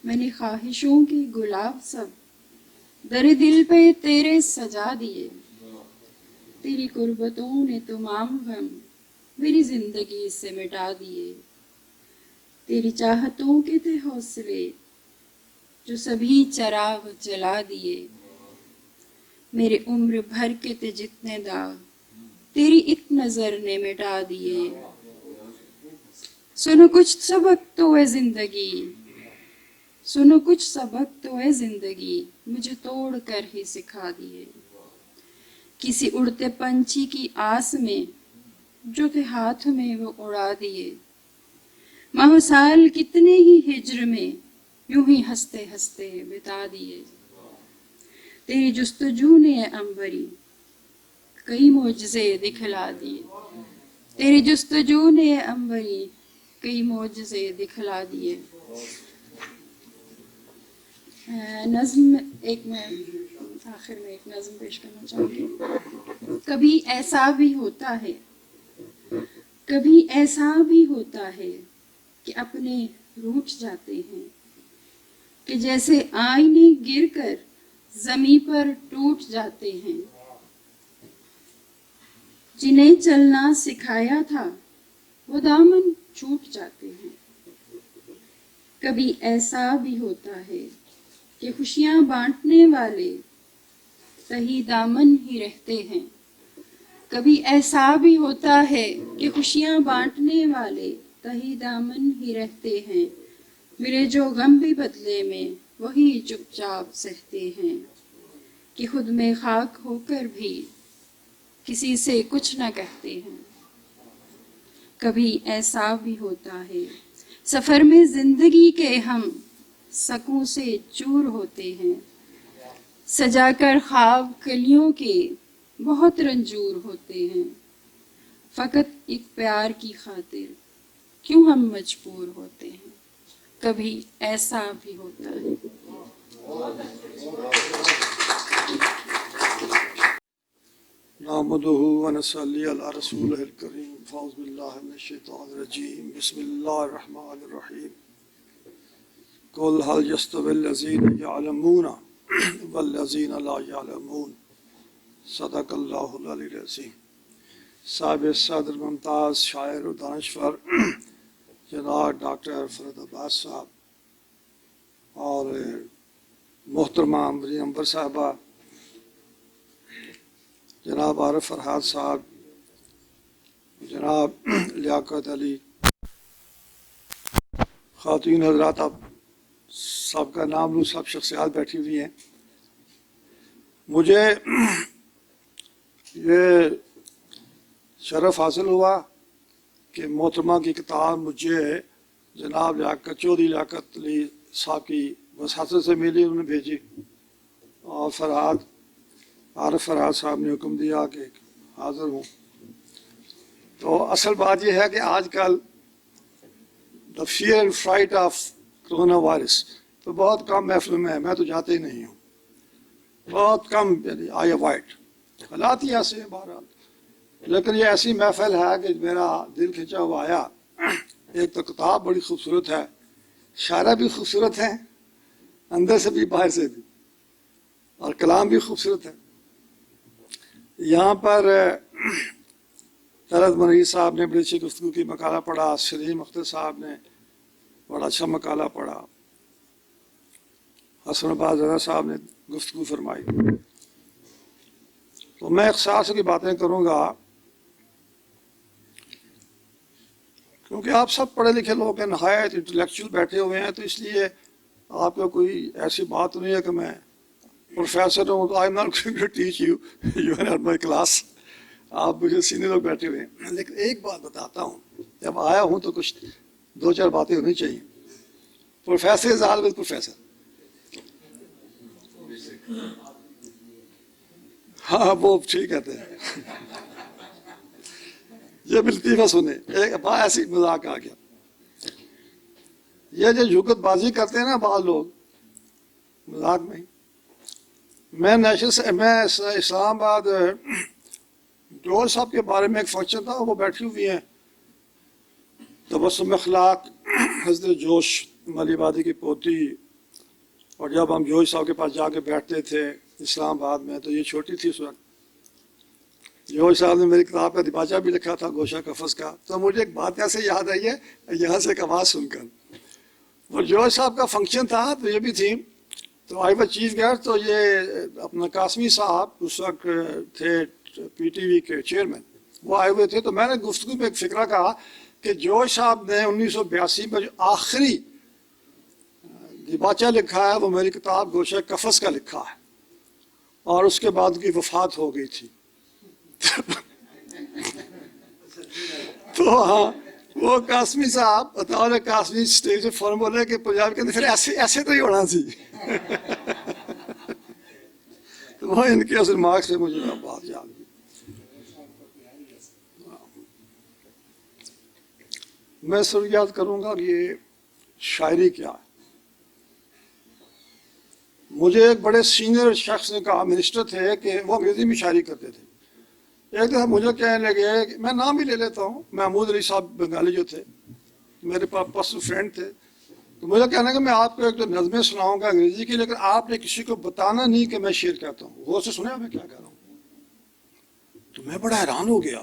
मैंने ख्वाहिशों के गुलाब सब दरे दिल पे तेरे सजा दिए। तेरी कुर्बतों ने तमाम गम मेरी जिंदगी से मिटा दिए। तेरी चाहतों के थे हौसले जो सभी चराग जला दिए। मेरे उम्र भर के थे जितने दाग तेरी एक नजर ने मिटा दिए। सुनो कुछ सबक तो है जिंदगी, सुनो कुछ सबक तो है जिंदगी, मुझे तोड़ कर ही सिखा दिए। किसी उड़ते पंछी की आस में जो थे हाथ में वो उड़ा दिए। माह साल कितने ही हिज्र में यूं ही हंसते हंसते बिता दिए। तेरी जुस्तजू ने अंबरी कई मोजज़े दिखला दिए, तेरी जुस्तजू ने अंबरी कई मोजज़े दिखला दिए। नज़्म एक मैं आखिर में एक नज़्म पेश करना चाहूँगी। कभी ऐसा भी होता है, कभी ऐसा भी होता है कि अपने रूठ जाते हैं, कि जैसे आईने गिरकर ज़मीं पर टूट जाते हैं। जिन्हें चलना सिखाया था वो दामन छूट जाते हैं। कभी ऐसा भी होता है कि खुशियाँ बांटने वाले सही दामन ही रहते हैं। कभी ऐसा भी होता है कि खुशियाँ बांटने वाले सही दामन ही रहते हैं। मेरे जो गम भी बदले में वही चुपचाप सहते हैं, कि खुद में खाक होकर भी किसी से कुछ न कहते हैं। कभी ऐसा भी होता है सफ़र में ज़िंदगी के हम सकूं से चूर होते हैं। सजाकर ख्वाब कलियों के बहुत रंजूर होते हैं। फ़कत एक प्यार की खातिर क्यों हम मजबूर होते हैं। कभी ऐसा भी होता है। नहमदुहु व नसल्ली अला रसूलिहिल करीम। फ़ौज़ बिल्लाहि मिनश शैतानिर रजीम। बिस्मिल्लाहिर रहमानिर रहीम। कुल हल यस्तविल लज़ीना यअलमूना वल लज़ीना ला यअलमून। सदक़ल्लाहुल अलीयुल अज़ीम। साहिब सदर मुमताज़ शायर व दानिशवर जनाब डॉक्टर फरहत अब्बास साहब और मोहतरमा अमरी अंबर साहबा, जनाब आरिफ फरहाद साहब, जनाब लियाकत अली, खातून हजरात, आप सबका नाम लूँ, सब शख्सियात बैठी हुई हैं। मुझे ये शरफ हासिल हुआ कि मोहतरमा की किताब मुझे जनाब लियाकत चौधरी लियाकत अली साहब की वसात से मिली, उन्होंने भेजी, और आरिफ फरहाद साहब ने हुक्म दिया कि हाज़िर हूँ। तो असल बात यह है कि आजकल the fear and fright of corona virus तो बहुत कम महफिल में है, मैं तो जाते ही नहीं हूँ, बहुत कम, यानी आई अवॉइड। हालात ही ऐसे हैं बहरहाल, लेकिन ये ऐसी महफिल है कि मेरा दिल खिंचा हुआ आया। एक तो किताब बड़ी खूबसूरत है, शायरा भी खूबसूरत है, अंदर से भी बाहर से भी, और कलाम भी खूबसूरत है। यहाँ पर तरत मरीज साहब ने बड़ी अच्छी गुफ्तगू की, मकाला पढ़ा, शरीफ अख्तर साहब ने बड़ा अच्छा मकाला पढ़ा, हसन अब्बास ज़रा साहब ने गुफ्तगू फरमाई। तो मैं इख्तिसार की बातें करूँगा, क्योंकि आप सब पढ़े लिखे लोग हैं, नहायत इंटेलेक्चुअल बैठे हुए हैं, तो इसलिए आपको कोई ऐसी बात नहीं है कि मैं प्रोफेसर हूँ तो I am not going to teach you, you are my class. आप मुझे सीनियर लोग बैठे हुए हैं, लेकिन एक बात बताता हूँ, जब आया हूँ तो कुछ दो चार बातें होनी चाहिए। Professor is always professor. हाँ वो ठीक कहते हैं। ये मिलती है सुने, एक बात ऐसी मजाक आ गया, ये जो जुगतबाजी करते हैं ना बाद लोग मजाक में। मैं इस्लामाबाद जोर साहब के बारे में एक फंक्शन था, वो बैठी हुई हैं, तबस्सुम अखलाक हज़रत जोश मलिबादी की पोती, और जब हम जोश साहब के पास जाके बैठते थे इस्लामाबाद में, तो ये छोटी थी उस वक्त। जोश साहब ने मेरी किताब का दिबाचा भी लिखा था, गोशा कफस का। तो मुझे एक बात ऐसे याद आई है यहाँ से एक आवाज़ सुनकर, वो जोश साहब का फंक्शन था, तो ये भी थी, तो आई वॉज चीफ गेस्ट। तो ये अपना कासमी साहब उस वक्त थे PTV के चेयरमैन, वो आए हुए थे। तो मैंने गुफ्तगू में एक फिक्रा कहा कि जोश साहब ने 1982 में जो आखिरी दिबाचा लिखा है वो मेरी किताब गोशा कफस का लिखा है, और उसके बाद उनकी वफात हो गई थी। तो हाँ, वो कासमी साहब बताओ, कासमी स्टेज से फौरन बोले कि पंजाब के अंदर फिर ऐसे ऐसे तो ही होना सी। تو وہ ان کے اصل مارکس سے مجھے بات یاد ہے. میں سر یاد کروں گا کہ یہ شاعری کیا ہے. مجھے ایک بڑے سینئر شخص نے کہا، منسٹر تھے، کہ وہ انگریزی میں شاعری کرتے تھے. ایک دفعہ مجھے کہنے لگے کہ میں نام بھی لے لیتا ہوں، محمود علی صاحب بنگالی جو تھے، میرے پاس پرسنل فرینڈ تھے، تو مجھے کہنا کہ میں آپ کو ایک تو نظمیں سناؤں گا انگریزی کی، لیکن آپ نے کسی کو بتانا نہیں کہ میں شعر کہتا ہوں. غور سے سنیں میں کیا کہہ رہا ہوں. تو میں بڑا حیران ہو گیا.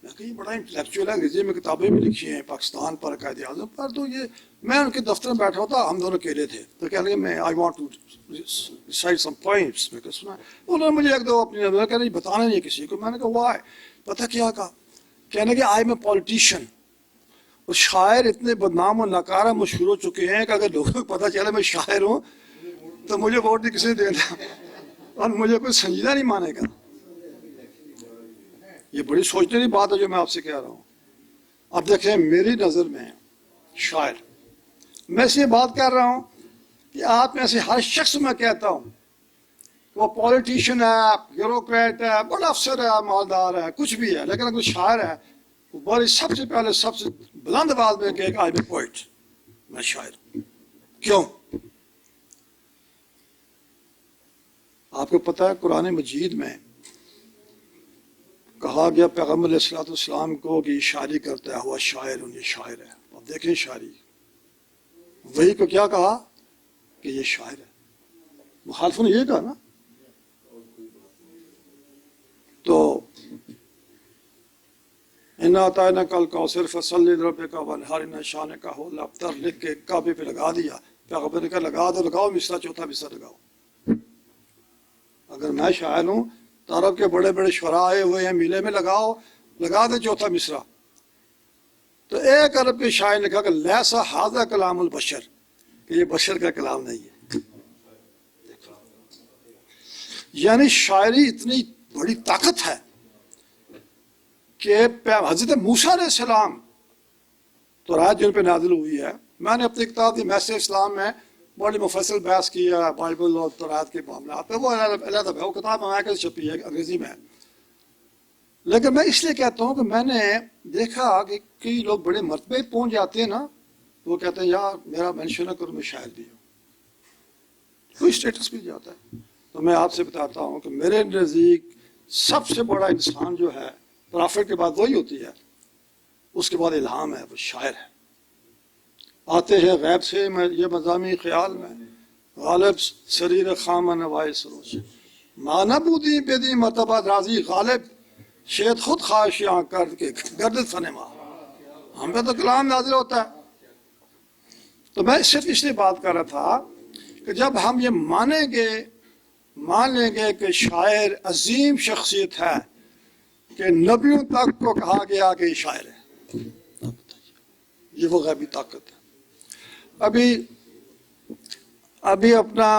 میں کہ یہ بڑا انٹلیکچوئل ہے، انگریزی میں کتابیں بھی لکھی ہیں پاکستان پر، قائد اعظم پر. تو یہ میں ان کے دفتر میں بیٹھا ہوتا، ہم دونوں اکیلے تھے. تو کہنے لگے میں I want to recite some poems. میں کہا سنا. انہوں نے مجھے ایک دو اپنی نظر کہا نہیں بتانا نہیں کسی کو. میں نے کہا وائی؟ پتہ کیا کہا؟ کہنے کہ آئی ایم اے پولیٹیشین. اور شاعر اتنے بدنام و ناکارہ مشہور ہو چکے ہیں کہ اگر لوگوں کو پتہ چلے میں شاعر ہوں تو مجھے ووٹ نہیں کسی نے دینا اور مجھے کوئی سنجیدہ نہیں مانے گا. یہ بڑی سوچنے کی بات ہے جو میں آپ سے کہہ رہا ہوں. اب دیکھیں میری نظر میں شاعر، میں سے یہ بات کر رہا ہوں کہ آپ میں سے ہر شخص میں کہتا ہوں وہ پولیٹیشین ہے، بیوروکریٹ ہے، بڑا افسر ہے، مالدار ہے، کچھ بھی ہے، لیکن اگر شاعر ہے وہ بڑی سب سے پہلے سب سے بلند آواز میں کہ آئی ایم اے پوئٹ، میں شاعر. کیوں؟ آپ کو پتہ ہے قرآن مجید میں کہا گیا پیغمبر علیہ الصلوۃ والسلام کو کہ یہ شاعری کرتا ہے، ہوا شاعر، یہ شاعر ہے. اب دیکھیں شاعری، وہی کو کیا کہا کہ یہ شاعر ہے. مخالفوں نے یہ کہا نا. تو اِنَّا أَعْطَيْنَاكَ الْكَوْثَرَ فَصَلِّ لِرَبِّكَ وَانْحَرْ إِنَّ شَانِئَكَ هُوَ الْأَبْتَرُ لکھ کے کعبے پہ لگا دیا. پیغمبر نے کہا لگا دو، لگاؤ مصرع، چوتھا مصرع لگاؤ. اگر میں شاعر ہوں تو عرب کے بڑے بڑے شعراء آئے ہوئے ہیں میلے میں، لگاؤ، لگا دے چوتھا مصرع. تو ایک عرب کے شاعر نے کہا کہ لیس ھذا کلام البشر، کہ یہ بشر کا کلام نہیں ہے. یعنی شاعری اتنی بڑی طاقت ہے کہ حضرت موسیٰ علیہ السلام تو رات جن پہ نازل ہوئی ہے. میں نے اپنی کتاب دی میسج اسلام میں بڑی مفصل بحث کی ہے بائبل اور تورات کے معاملات پہ، وہ علیحدہ ہے، وہ کتاب منگا کے چھپی ہے انگریزی میں. لیکن میں اس لیے کہتا ہوں کہ میں نے دیکھا کہ کئی لوگ بڑے مرتبے پہنچ جاتے ہیں نا، وہ کہتے ہیں یار میرا مینشن نہ کرو میں شاعر بھی ہوں، کوئی اسٹیٹس بھی جاتا ہے. تو میں آپ سے بتاتا ہوں کہ میرے نزدیک سب سے بڑا انسان جو ہے پرافٹ کے بعد وہی ہوتی ہے، اس کے بعد الہام ہے، وہ شاعر ہے. آتے ہیں غیب سے میں یہ مضامی خیال میں، غالب سریر خام نوائے سروش مانا بودی بیدی مرتبہ راضی غالب شید خود خواہشیاں کر کے گردت فنما. ہم پہ تو کلام نازل ہوتا ہے. تو میں صرف اس لیے بات کر رہا تھا کہ جب ہم یہ مان لیں گے کہ شاعر عظیم شخصیت ہے، کہ نبیوں تک کو کہا گیا کہ یہ شاعر ہے، یہ وہ غیبی طاقت ہے. ابھی اپنا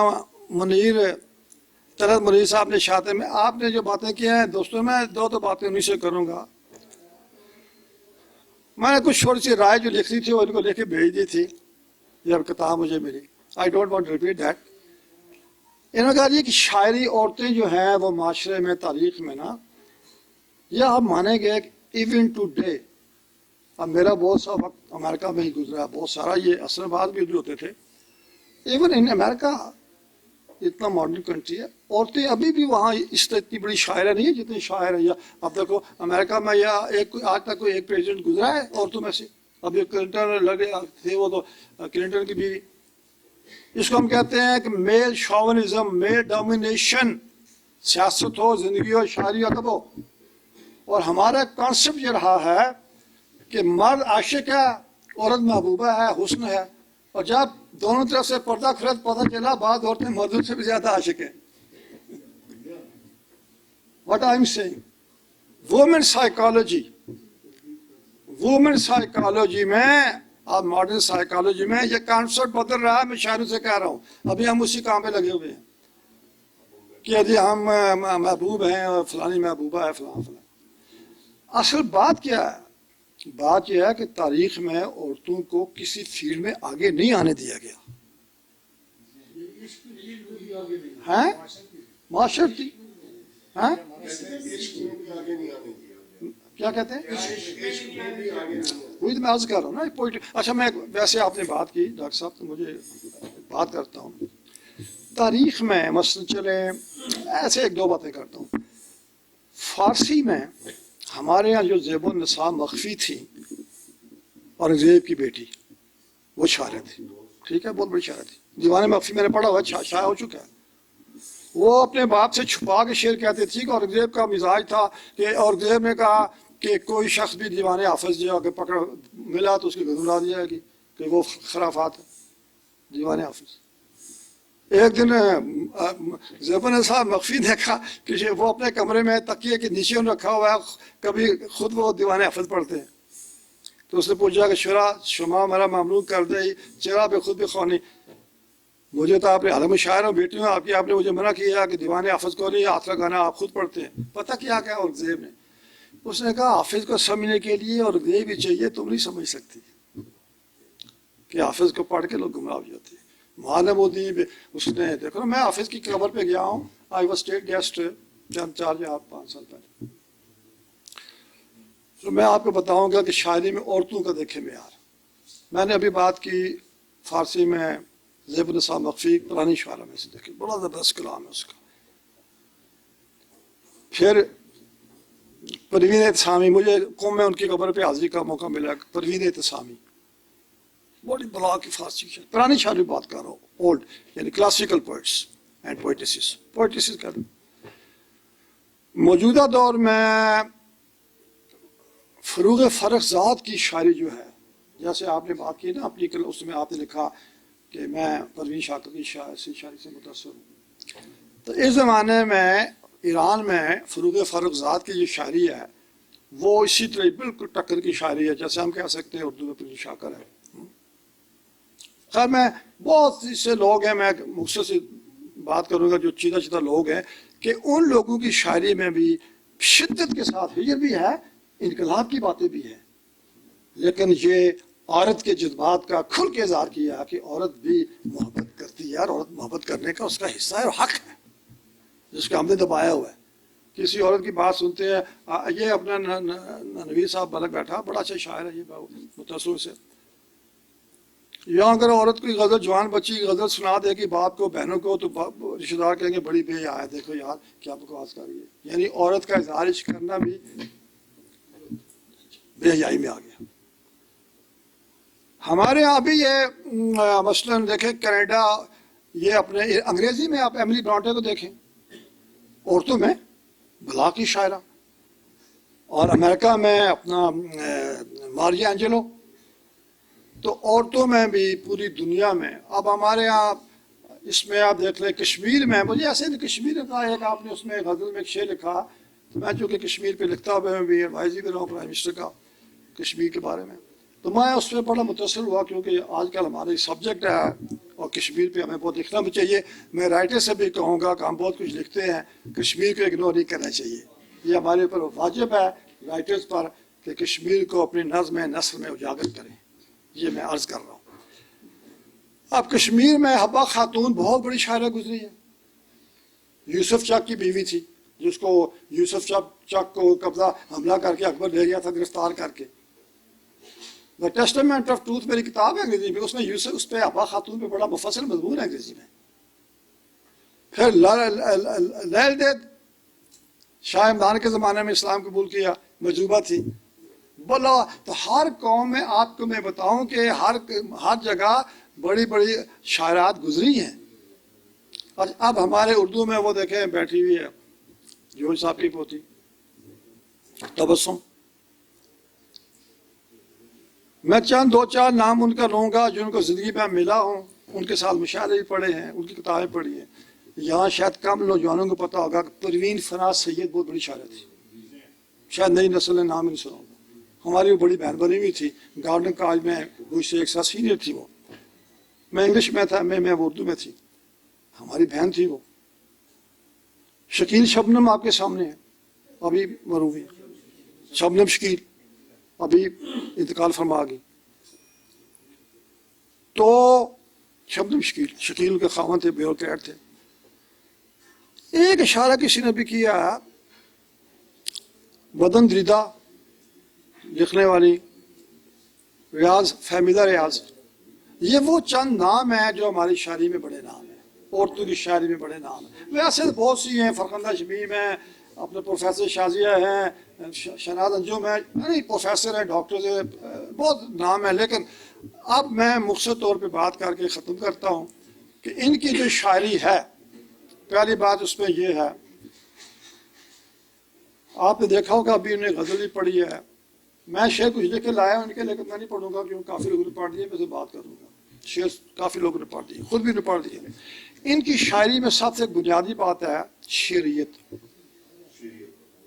طلعت منیر صاحب نے شاطر میں آپ نے جو باتیں کی ہیں دوستوں، میں دو باتیں انہیں سے کروں گا. میں نے کچھ چھوٹی سی رائے جو لکھ لی تھی وہ ان کو لے کے بھیج دی تھی جب کتاب مجھے ملی. I don't want to repeat that. انہوں نے کہا یہ کہ شاعری عورتیں جو ہیں وہ معاشرے میں تاریخ میں نا، یہ آپ مانیں گے ایون ٹو ڈے. اب میرا بہت سا وقت امریکہ میں ہی گزرا، بہت سارا، یہ اسلام آباد بھی ادھر ہوتے تھے. ایون ان امریکہ اتنا ماڈرن کنٹری ہے، عورتیں ابھی بھی وہاں اس طرح اتنی بڑی شاعرہ نہیں ہے جتنی شاعر ہے. یا اب دیکھو امریکہ میں یا آج تک کوئی ایک پریزیڈنٹ گزرا ہے عورتوں میں سے. اب یہ کلنٹن لگے تھے، وہ تو کلنٹن کی بیوی. اس کو ہم کہتے ہیں کہ میل شاونزم، میل ڈومینیشن. سیاست ہو، زندگی ہو، شاعری ادب ہو. اور ہمارا کانسیپٹ یہ رہا ہے کہ مرد عاشق ہے، عورت محبوبہ ہے، حسن ہے. اور جب دونوں طرف سے پردہ کھلت پتہ چلا بعض عورتیں مردوں سے بھی زیادہ عاشق ہیں. What I'm saying, women psychology میں، اب ماڈرن سائیکالوجی میں یہ کانسیپٹ بدل رہا ہے. میں شاعروں سے کہہ رہا ہوں ابھی ہم اسی کام پہ لگے ہوئے ہیں کہ جی ہم محبوب ہیں اور فلانی محبوبہ ہے فلاں فلاں. اصل بات کیا ہے؟ بات یہ ہے کہ تاریخ میں عورتوں کو کسی فیلڈ میں آگے نہیں آنے دیا گیا. معاشرتی ہاں کیا کہتے ہیں وہی تو میں عرض کر رہا ہوں نا اچھا میں ویسے آپ نے بات کی ڈاکٹر صاحب تو مجھے بات کرتا ہوں تاریخ میں مثلا چلے ایسے ایک دو باتیں کرتا ہوں فارسی میں ہمارے یہاں جو زیب النساء مخفی تھی اورنگزیب کی بیٹی وہ شاعر تھی ٹھیک ہے بہت بڑی شاعر تھی دیوان مخفی میں نے پڑھا ہوا شائع ہو چکا ہے وہ اپنے باپ سے چھپا کے شعر کہتے تھی کہ اورنگزیب کا مزاج تھا کہ اورنگزیب نے کہا کہ کوئی شخص بھی دیوان حافظ جو اگر پکڑ ملا تو اس کی گردن اڑا دی جائے گی کہ وہ خرافات ہے دیوان حافظ ایک دن زیب النساء مخفی نے کہا کہ وہ اپنے کمرے میں تکیے کے نیچے رکھا ہوا ہے کبھی خود وہ دیوان حافظ پڑھتے ہیں تو اس نے پوچھا کہ شما میرا ممنوع کر دے چہرہ پہ خود بھی خوانی مجھے تو آپ نے عالم شاعر ہوں بیٹی ہوں آپ نے مجھے منع کیا کہ دیوان حافظ کو نہیں ہاتھ لگانا آپ خود پڑھتے ہیں پتہ کیا کہا اورنگزیب نے اس نے کہا حافظ کو سمجھنے کے لیے اورنگزیب بھی چاہیے تم نہیں سمجھ سکتی کہ حافظ کو پڑھ کے لوگ گمراہ ہو جاتے ہیں مولانا مودی اس نے دیکھو نا میں حافظ کی قبر پہ گیا ہوں آئی واز اسٹیٹ گیسٹ چند 4 یا 5 سال پہلے تو میں آپ کو بتاؤں گا کہ شاعری میں عورتوں کا دیکھے معیار میں نے ابھی بات کی فارسی میں زیب النساء مخفی پرانی شاعرہ میں سے دیکھے بڑا زبردست کلام ہے اس کا پھر پروین اعتصامی مجھے قوم میں ان کی قبر پہ حاضری کا موقع ملا پروین اعتصامی بڑی بلا کی فارسی شاعر پرانی شاعری بات کر رہا ہوں اولڈ یعنی کلاسیکل پوئٹس اینڈ پوئٹسز کر موجودہ دور میں فروغ فرخزاد کی شاعری جو ہے جیسے آپ نے بات کی نا اپنی اس میں آپ نے لکھا کہ میں پروین شاکر کی شاعری سے متاثر ہوں تو اس زمانے میں ایران میں فروغ فرخزاد کی جو شاعری ہے وہ اسی طرح بالکل ٹکر کی شاعری ہے جیسے ہم کہہ سکتے ہیں اردو میں پروین شاکر ہے خیر میں بہت سے لوگ ہیں میں مختصر بات کروں گا جو چیدہ چیدہ لوگ ہیں کہ ان لوگوں کی شاعری میں بھی شدت کے ساتھ ہجر بھی ہے انقلاب کی باتیں بھی ہیں لیکن یہ عورت کے جذبات کا کھل کے اظہار کیا کہ عورت بھی محبت کرتی ہے اور عورت محبت کرنے کا اس کا حصہ ہے اور حق ہے جس کا ہم نے دبایا ہوا ہے کسی عورت کی بات سنتے ہیں یہ اپنا نویر صاحب بلک بیٹھا بڑا اچھا شاعر ہے یہ متاثر سے یہاں اگر عورت کوئی غزل جوان بچی کی غزل سنا دے گی باپ کو بہنوں کو تو رشتہ دار کہیں گے بڑی بے حیا ہے دیکھو یار کیا بکواس کر رہی ہے یعنی عورت کا اظہار عشق کرنا بھی بے حیائی میں آ گیا ہمارے یہاں بھی یہ مثلاً دیکھیں کینیڈا یہ اپنے انگریزی میں آپ ایملی برانٹے کو دیکھیں عورتوں میں بلا کی شاعرہ اور امریکہ میں اپنا ماریا اینجلو تو عورتوں میں بھی پوری دنیا میں اب ہمارے یہاں اس میں آپ دیکھ لیں کشمیر میں مجھے ایسے کشمیر کا ایک آپ نے اس میں غزل میں ایک شعر لکھا تو میں چونکہ کشمیر پہ لکھتا ہوا بھی ایڈوائزری بھی رہا ہوں پرائم منسٹر کا کشمیر کے بارے میں تو میں اس پہ بڑا متاثر ہوا کیونکہ آج کل ہمارا سبجیکٹ ہے اور کشمیر پہ ہمیں بہت لکھنا بھی چاہیے میں رائٹر سے بھی کہوں گا کہ ہم بہت کچھ لکھتے ہیں کشمیر کو اگنور نہیں کرنا چاہیے یہ ہمارے اوپر واجب ہے رائٹرز پر کہ کشمیر کو اپنی نظم نثر میں اجاگر کریں یہ میں عرض کر رہا ہوں اب کشمیر میں حبہ خاتون بہت بڑی شاعرہ گزری ہے یوسف چک کی بیوی تھی جس کو یوسف چک کو قبضہ حملہ کر کے اکبر لے گیا تھا گرفتار کر کے دا ٹیسٹمنٹ آف ٹروتھ میری کتاب ہے انگریزی میں اس میں یوسف اس پہ حبہ خاتون پہ بڑا مفصل مضمون ہے انگریزی میں پھر لیل دید شاہ عمران کے زمانے میں اسلام قبول کیا مجروبہ تھی بولا تو ہر قوم میں آپ کو میں بتاؤں کہ ہر جگہ بڑی بڑی شاعرات گزری ہیں اور اب ہمارے اردو میں وہ دیکھیں بیٹھی ہوئی ہے جوہر صاحب کی پوتی تبسم میں چند 2-4 نام ان کا لوں گا جو ان کو زندگی میں ملا ہوں ان کے ساتھ مشاعرے بھی پڑھے ہیں ان کی کتابیں پڑھی ہیں یہاں شاید کم نوجوانوں کو پتہ ہوگا کہ پروین فراز سید بہت بڑی شاعر تھی شاید نئی نسل نے نام نہیں سنا ہوگا ہماری وہ بڑی بہن بنی ہوئی تھی گارڈن کالج میں مجھ سے 1 سال سینئر تھی وہ میں انگلش میں تھا میں اردو میں تھی ہماری بہن تھی وہ شکیل شبنم آپ کے سامنے ہے ابھی مروی شبنم شکیل ابھی انتقال فرما گئی تو شبنم شکیل کے خاوند تھے بیوروکریٹ تھے ایک اشارہ کسی نے بھی کیا ہے، بدن دریدہ لکھنے والی، ریاض فہمیدہ ریاض، یہ وہ چند نام ہیں جو ہماری شاعری میں بڑے نام ہیں، عورتوں کی شاعری میں بڑے نام ہیں۔ ویسے بہت سی ہیں، فرخندہ شمیم ہیں، اپنے پروفیسر شازیہ ہیں، شہناز انجم ہیں، یعنی پروفیسر ہیں، ڈاکٹرز ہیں، بہت نام ہیں، لیکن اب میں مختصر طور پہ بات کر کے ختم کرتا ہوں کہ ان کی جو شاعری ہے، پہلی بات اس میں یہ ہے، آپ نے دیکھا ہوگا ابھی انہیں غزل ہی پڑھی ہے، میں شعر کچھ لکھ کے لایا ان کے، لیکن میں نہیں پڑھوں گا کیونکہ کافی لوگوں نے پڑھ دیے، میں سے بات کروں گا، شعر کافی لوگوں نے پڑھ دیے، خود بھی نے پڑھ دیے۔ ان کی شاعری میں سب سے بنیادی بات ہے شعریت۔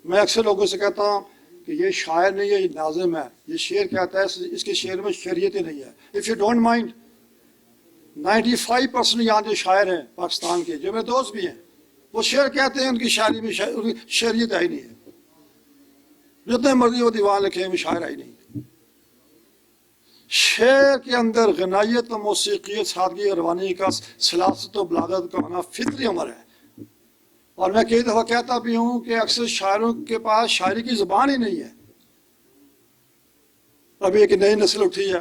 میں اکثر لوگوں سے کہتا ہوں کہ یہ شاعر نہیں ہے، یہ ناظم ہے، یہ شعر کہتا ہے، اس کے شعر میں شعریت ہی نہیں ہے۔ اف یو ڈونٹ مائنڈ، 95% یہاں جو شاعر ہیں پاکستان کے، جو میرے دوست بھی ہیں، وہ شعر کہتے ہیں، ان کی شاعری میں شعریت آئی نہیں ہے، جتنے مرضی وہ دیوان لکھے ہیں، شاعر آئی نہیں۔ شعر کے اندر غنائیت و موسیقیت، سادگی و روانی کا، سلاست و بلاغت کا ہونا فطری امر ہے۔ اور میں کئی دفعہ کہتا بھی ہوں کہ اکثر شاعروں کے پاس شاعری کی زبان ہی نہیں ہے۔ ابھی ایک نئی نسل اٹھی ہے،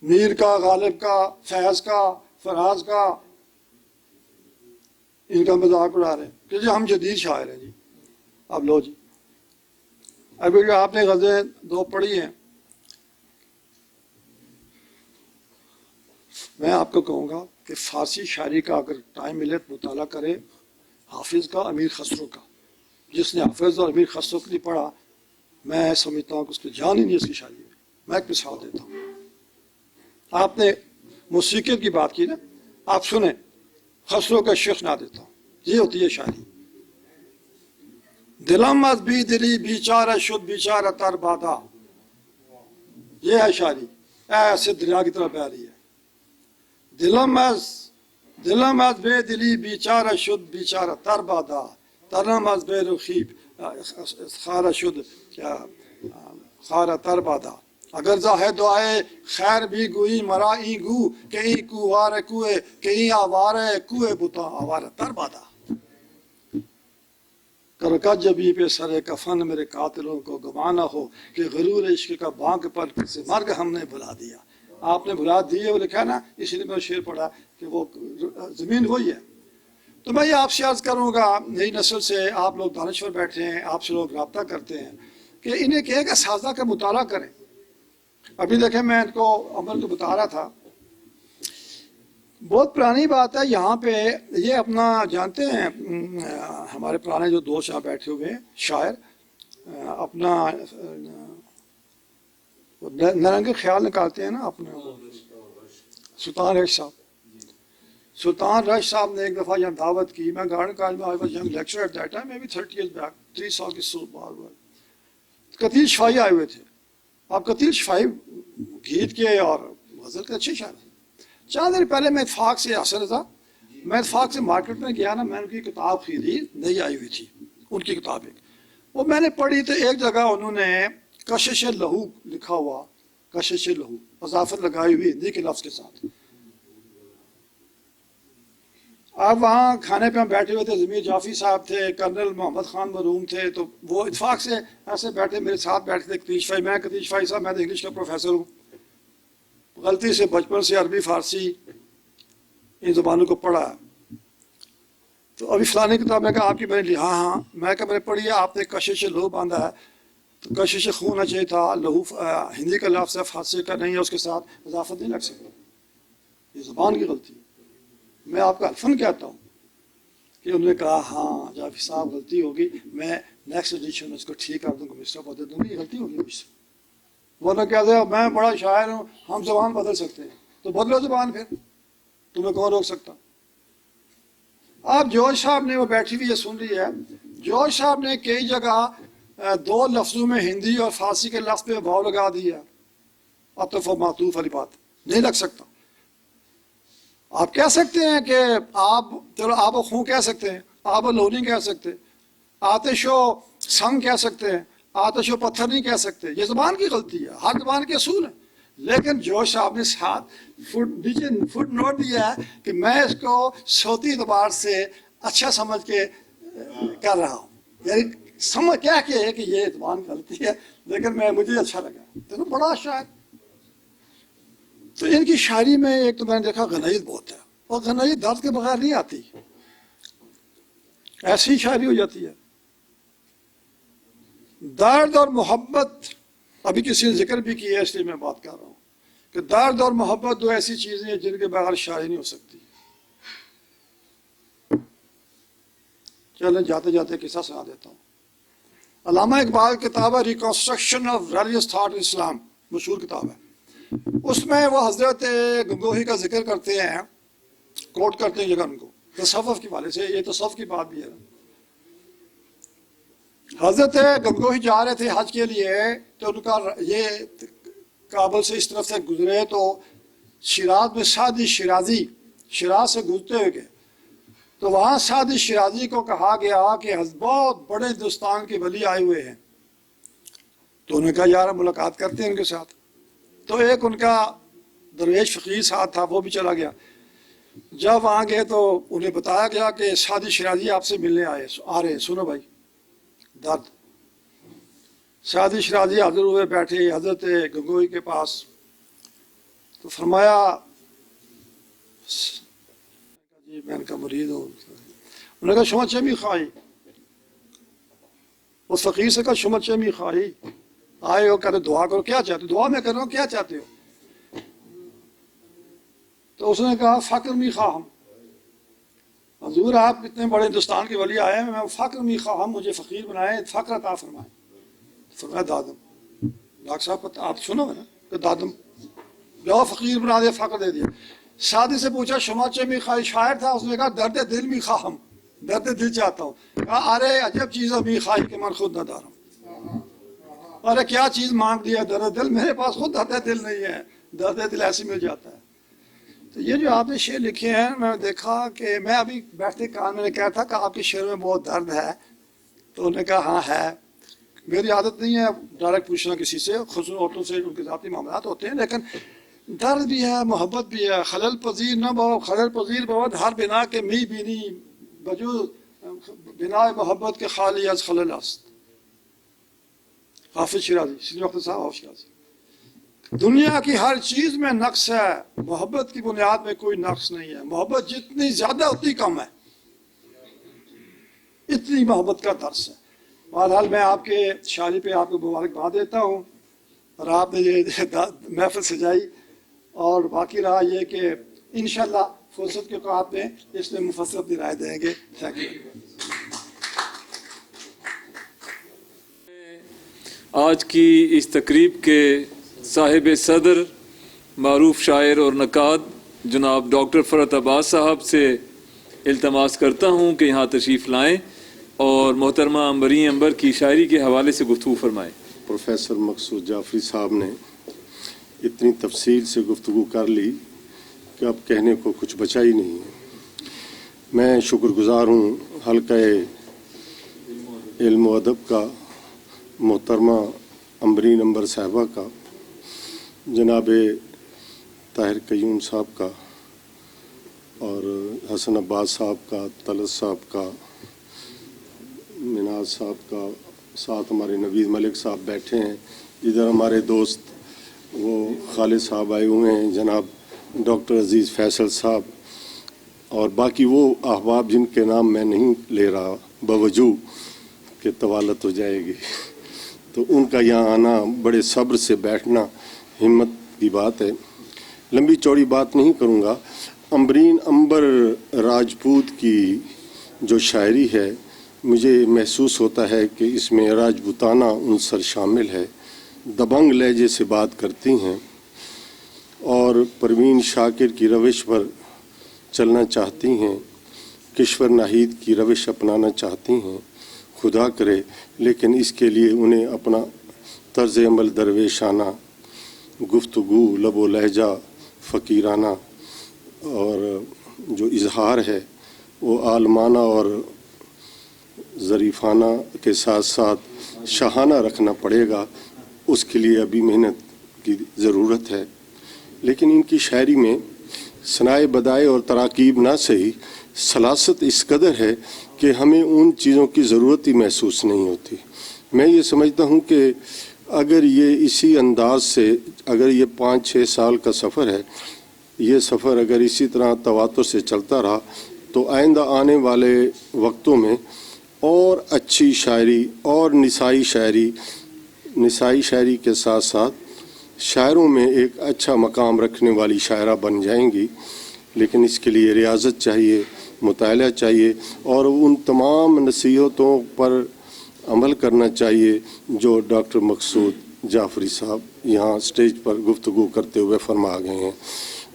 میر کا، غالب کا، فیض کا، فراز کا، ان کا مذاق اڑا رہے ہیں کہ جی ہم جدید شاعر ہیں جی۔ اب لو جی، ابھی جو آپ نے غزلیں دو پڑھی ہیں، میں آپ کو کہوں گا کہ فارسی شاعری کا اگر ٹائم ملے تو مطالعہ کرے، حافظ کا، امیر خسرو کا۔ جس نے حافظ اور امیر خسرو کو نہیں پڑھا، میں سمجھتا ہوں کہ اس کی جان ہی نہیں اس کی شاعری میں۔ میں ایک مثال دیتا ہوں، آپ نے موسیقیت کی بات کی نا، آپ سنیں خسرو کا شیخ نہ دیتا ہوں، یہ ہوتی ہے شاعری۔ دلم از بی دلی بیچارہ شد بیچارہ تر بادا، یہ ہے شاعری، ایسے دریا کی طرح بہ رہی ہے۔ دلم از بے دلی بیچارہ شد بیچارہ تر بادا، ترم از بے رخی خارہ شد کیا خارہ تر بادا۔ اگر ظاہر دعائے خیر بھی گوئی مرا این گو، کہیں کووار کوئے کہیں آوار کوئے بتا آوار تر بادا۔ کرکا جبی پہ سر کفن میرے قاتلوں کو گمانا ہو کہ غرور عشق کا بانک پر سے مرگ ہم نے بلا دیا۔ آپ نے بلا دی ہے، وہ لکھا نا، اسی لیے میں شعر پڑھا کہ وہ زمین وہی ہے۔ تو میں یہ آپ سے عرض کروں گا، نئی نسل سے آپ لوگ دانشور بیٹھے ہیں، آپ سے لوگ رابطہ کرتے ہیں، کہ انہیں کہے کہ اساتذہ کا مطالعہ کریں۔ ابھی دیکھیں میں ان کو عمل کو بتا رہا تھا، بہت پرانی بات ہے یہاں پہ، یہ اپنا جانتے ہیں ہمارے پرانے جو دوست یہاں بیٹھے ہوئے ہیں شاعر، اپنا نرنگ خیال نکالتے ہیں نا اپنے، سلطان رش صاحب، سلطان رش صاحب نے ایک دفعہ یہاں دعوت کی، میں گارڈن کالج میں I was young lecturer at that time, میں بھی 30 ایئرز بیک، 3 سال کی بعد ہوا۔ قتیل شفائی آئے ہوئے تھے۔ آپ قتیل شفائی گیت کے اور غزل کے اچھے شاعر ہیں۔ چند دن پہلے میں اتفاق سے حاصل تھا، میں اتفاق سے مارکیٹ میں گیا نا، میں ان کی کتاب خریدی، نئی آئی ہوئی تھی ان کی کتاب ایک، وہ میں نے پڑھی تو ایک جگہ انہوں نے کشش لہو لکھا ہوا، کشش لہو اضافت لگائی ہوئی ہندی کے لفظ کے ساتھ۔ اب وہاں کھانے پہ ہم بیٹھے ہوئے تھے، ضمیر جعفری صاحب تھے، کرنل محمد خان مرحوم تھے، تو وہ اتفاق سے ایسے بیٹھے میرے ساتھ بیٹھے تھے کتیش فائی، میں کتیش فائی صاحب، میں تو انگلش کا پروفیسر ہوں، غلطی سے بچپن سے عربی فارسی ان زبانوں کو پڑھا، تو ابھی فلانی کتاب میں کہا آپ کی میں نے لی، ہاں میں کہا میں نے پڑھی ہے، آپ نے کشش لہو باندھا ہے، تو کشش خون ہونا چاہیے تھا، لہو ہندی کا لفظ ہے، فارسی کا نہیں ہے، اس کے ساتھ اضافت نہیں لگ سکتی، یہ زبان کی غلطی ہے۔ میں آپ کا الفن کہتا ہوں کہ انہوں نے کہا ہاں جعفری صاحب غلطی ہوگی، میں نیکسٹ ایڈیشن میں اس کو ٹھیک کر دوں گا، مصرف بدل دوں گی، غلطی ہوگی مجھ سے۔ وہ نہ کہتے ہیں میں بڑا شاعر ہوں، ہم زبان بدل سکتے ہیں، تو بدلو زبان پھر، تمہیں کون روک سکتا۔ آپ جوش صاحب نے، وہ بیٹھی ہوئی ہے سن رہی ہے، جوش صاحب نے کئی جگہ 2 لفظوں میں ہندی اور فارسی کے لفظ پہ بھاؤ لگا دیا، عطف و معطوف والی بات نہیں لگ سکتا۔ آپ کہہ سکتے ہیں کہ آپ، چلو آب و خون کہہ سکتے ہیں، آب و لو نہیں کہہ سکتے، آتش و سنگ کہہ سکتے ہیں، آتش و پتھر نہیں کہہ سکتے، یہ زبان کی غلطی ہے، ہر زبان کے اصول ہیں۔ لیکن جوش صاحب نے ساتھ فٹ نوٹ دیا ہے کہ میں اس کو صوتی اعتبار سے अच्छा समझ के कर रहा हूँ, यानी समझ क्या कि है कि ये इत्मीनान गलती है, लेकिन मुझे अच्छा लगा। तो बड़ा शायर, तो इनकी शायरी में एक तो मैंने देखा गनईद बहुत है, और गनईद दर्द के बगैर नहीं आती, ऐसी शायरी हो जाती है। दर्द और मोहब्बत, अभी किसी ने जिक्र भी किया है इसलिए मैं बात कर रहा हूँ कि दर्द और मोहब्बत दो ऐसी चीजें हैं जिनके बगैर शायरी नहीं हो सकती। चलें जाते जाते किस्सा सुना देता हूँ। अल्लामा इकबाल की किताब है reconstruction of religious thought in Islam, मशहूर किताब है। उसमें वो हजरत गंगोही का जिक्र करते हैं, कोट करते हैं जगह उनको तसव्वुफ के वाले से, ये तसव्वुफ की बात भी है। हजरत गंगोही जा रहे थे हज के लिए, तो उनका ये काबुल से इस तरफ से गुजरे तो शिराज में सादी शिराजी, शिराज से गुजरते हुए गए, तो वहाँ सादी शिराजी को कहा गया कि बहुत बड़े हिंदुस्तान के वली आए हुए हैं। तो उन्होंने कहा यार मुलाकात करते हैं उनके साथ। तो एक उनका दरवेश फ़कीर साथ था, वो भी चला गया। जब वहाँ गए तो उन्हें बताया गया कि सादी शिराजी आपसे मिलने आ रहे हैं, सुनो भाई दर्द। सादी शिराजी हाजिर हुए, बैठे हजरत गंगोही के पास, तो फरमाया जी मैं इनका मुरीद हूँ। उन्होंने कहा शुमा चमी खाई, उस फ़कीर से कहा शुमा चमी खाई, आए हो कहते दुआ करो, क्या चाहते हो? दुआ मैं कर रहा हूँ, क्या चाहते हो? तो उसने कहा फ़क्र मी खाहम, हजूर आप इतने बड़े हिंदुस्तान के वली आए हैं, मैं फ़क्र मी खाहम, मुझे फ़कीर बनाए, फ़क्र अता फरमाए। फरमाया दादम। डॉक्टर साहब आप सुनो ना कि दादम जाओ फ़कीर बना दिया, फ़क्र दे दिया। शादी से पूछा शुमाचे में खाई, शायर था, उसने कहा दर्द दिल में खाहम, दर्द दिल चाहता हूँ। कहा अरे अजब चीज़ है मी खाई के मन खुद न दारम, अरे क्या चीज़ मांग दिया, दर्द दिल, मेरे पास खुद दर्द दिल नहीं है, दर्द दिल ऐसे मिल जाता है। तो ये जो आपने शेर लिखे हैं, मैं देखा कि मैं अभी बैठते कान मैंने कहा था कि आपके शेर में बहुत दर्द है, तो उन्होंने कहा हाँ है। मेरी आदत नहीं है डायरेक्ट पूछना किसी से, खुसूस औरतों से उनके ज़ाती मामलात होते हैं, लेकिन दर्द भी है, मोहब्बत भी है। खलल पजीर न बो खलल पजीर बहुत हर बिना के मी बीनी बजू बिना मोहब्बत के खाली अज खलल अस्त। हाफिज शिराजी, श्री वक्त साहब हाफिज शिराजी। दुनिया की हर चीज में नक्स है, मोहब्बत की बुनियाद में कोई नक्स नहीं है। मोहब्बत जितनी ज्यादा उतनी कम है, इतनी मोहब्बत का दर्स है। बहरहाल मैं आपके शादी पे आपको मुबारकबाद देता हूँ, और आपने ये महफिल सजाई, और बाकी रहा ये कि इंशाल्लाह फुर्सत के औकात में इसमें मुफस्सल अपनी राय देंगे। Thank you. आज की इस तकरीब के साहिब सदर मारूफ शायर और नकाद जनाब डॉक्टर फ़रहत अब्बास साहब से इल्तमास करता हूँ कि यहाँ तशरीफ़ लाएँ और मोहतरमा अंबरी अंबर की शायरी के हवाले से गुफ्तगू फरमाएँ। प्रोफेसर मकसूद जाफरी साहब ने इतनी तफसील से गुफ्तगू कर ली कि अब कहने को कुछ बचा ही नहीं है। मैं शुक्रगुज़ार हूँ हल्का इल्म व अदब का, मोहतरमा अंबरीन अंबर साहबा का, जनाब ताहिर कयूम साहब का, और हसन अब्बास साहब का, तलत साहब का, मिनाज साहब का, साथ हमारे नवीद मलिक साहब बैठे हैं। इधर हमारे दोस्त वो खालिद साहब आए हुए हैं, जनाब डॉक्टर अजीज़ फैसल साहब, और बाकी वो अहबाब जिनके नाम मैं नहीं ले रहा बवजूद कि तवालत हो जाएगी, तो उनका यहाँ आना, बड़े सब्र से बैठना हिम्मत की बात है। लंबी चौड़ी बात नहीं करूँगा। अंबरीन अंबर राजपूत की जो शायरी है, मुझे महसूस होता है कि इसमें राजपूताना उनसर शामिल है। दबंग लहजे से बात करती हैं और परवीन शाकिर की रविश पर चलना चाहती हैं, किश्वर नाहिद की रविश अपनाना चाहती हैं। खुदा करे लेकिन इसके लिए उन्हें अपना तर्ज अमल दरवेशाना, गुफ्तगू लबो लहजा फ़कीराना और जो इजहार है वो आलमाना और ज़रीफ़ाना के साथ साथ शाहाना रखना पड़ेगा। उसके लिए अभी मेहनत की ज़रूरत है। लेकिन इनकी शायरी में सनाए बदाए और तराकीब ना सही, सलासत इस कदर है कि हमें उन चीज़ों की ज़रूरत ही महसूस नहीं होती। मैं ये समझता हूँ कि अगर ये इसी अंदाज से, अगर ये 5-6 साल का सफ़र है, ये सफ़र अगर इसी तरह तवातुर से चलता रहा तो आइंदा आने वाले वक्तों में और अच्छी शायरी और निसाई शायरी के साथ साथ शायरों में एक अच्छा मकाम रखने वाली शायरा बन जाएंगी। लेकिन इसके लिए रियाजत चाहिए, मुताला चाहिए और उन तमाम नसीहतों पर अमल करना चाहिए जो डॉक्टर मकसूद जाफरी साहब यहाँ स्टेज पर गुफ्तगू करते हुए फरमा गए हैं।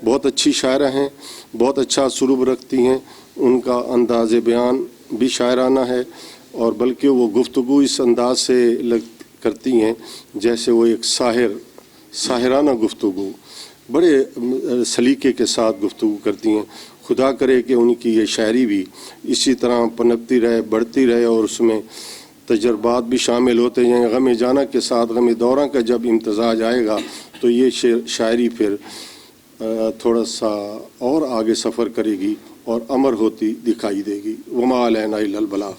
बहुत अच्छी शायरा हैं, बहुत अच्छा सुलूक रखती हैं, उनका अंदाज़ बयान भी शायराना है और बल्कि वो गुफ्तगू इस अंदाज से करती हैं जैसे वो एक साहिराना गुफ्तगू, बड़े सलीके के साथ गुफ्तगू करती हैं। खुदा करे कि उनकी ये शायरी भी इसी तरह पनपती रहे, बढ़ती रहे और उसमें तजर्बात भी शामिल होते जाएँ। गम जाना के साथ गम दौरा का जब इम्तजाज आएगा तो ये शायरी फिर थोड़ा सा और आगे सफ़र करेगी और अमर होती दिखाई देगी। वमा अलैना इल्लल बलाग।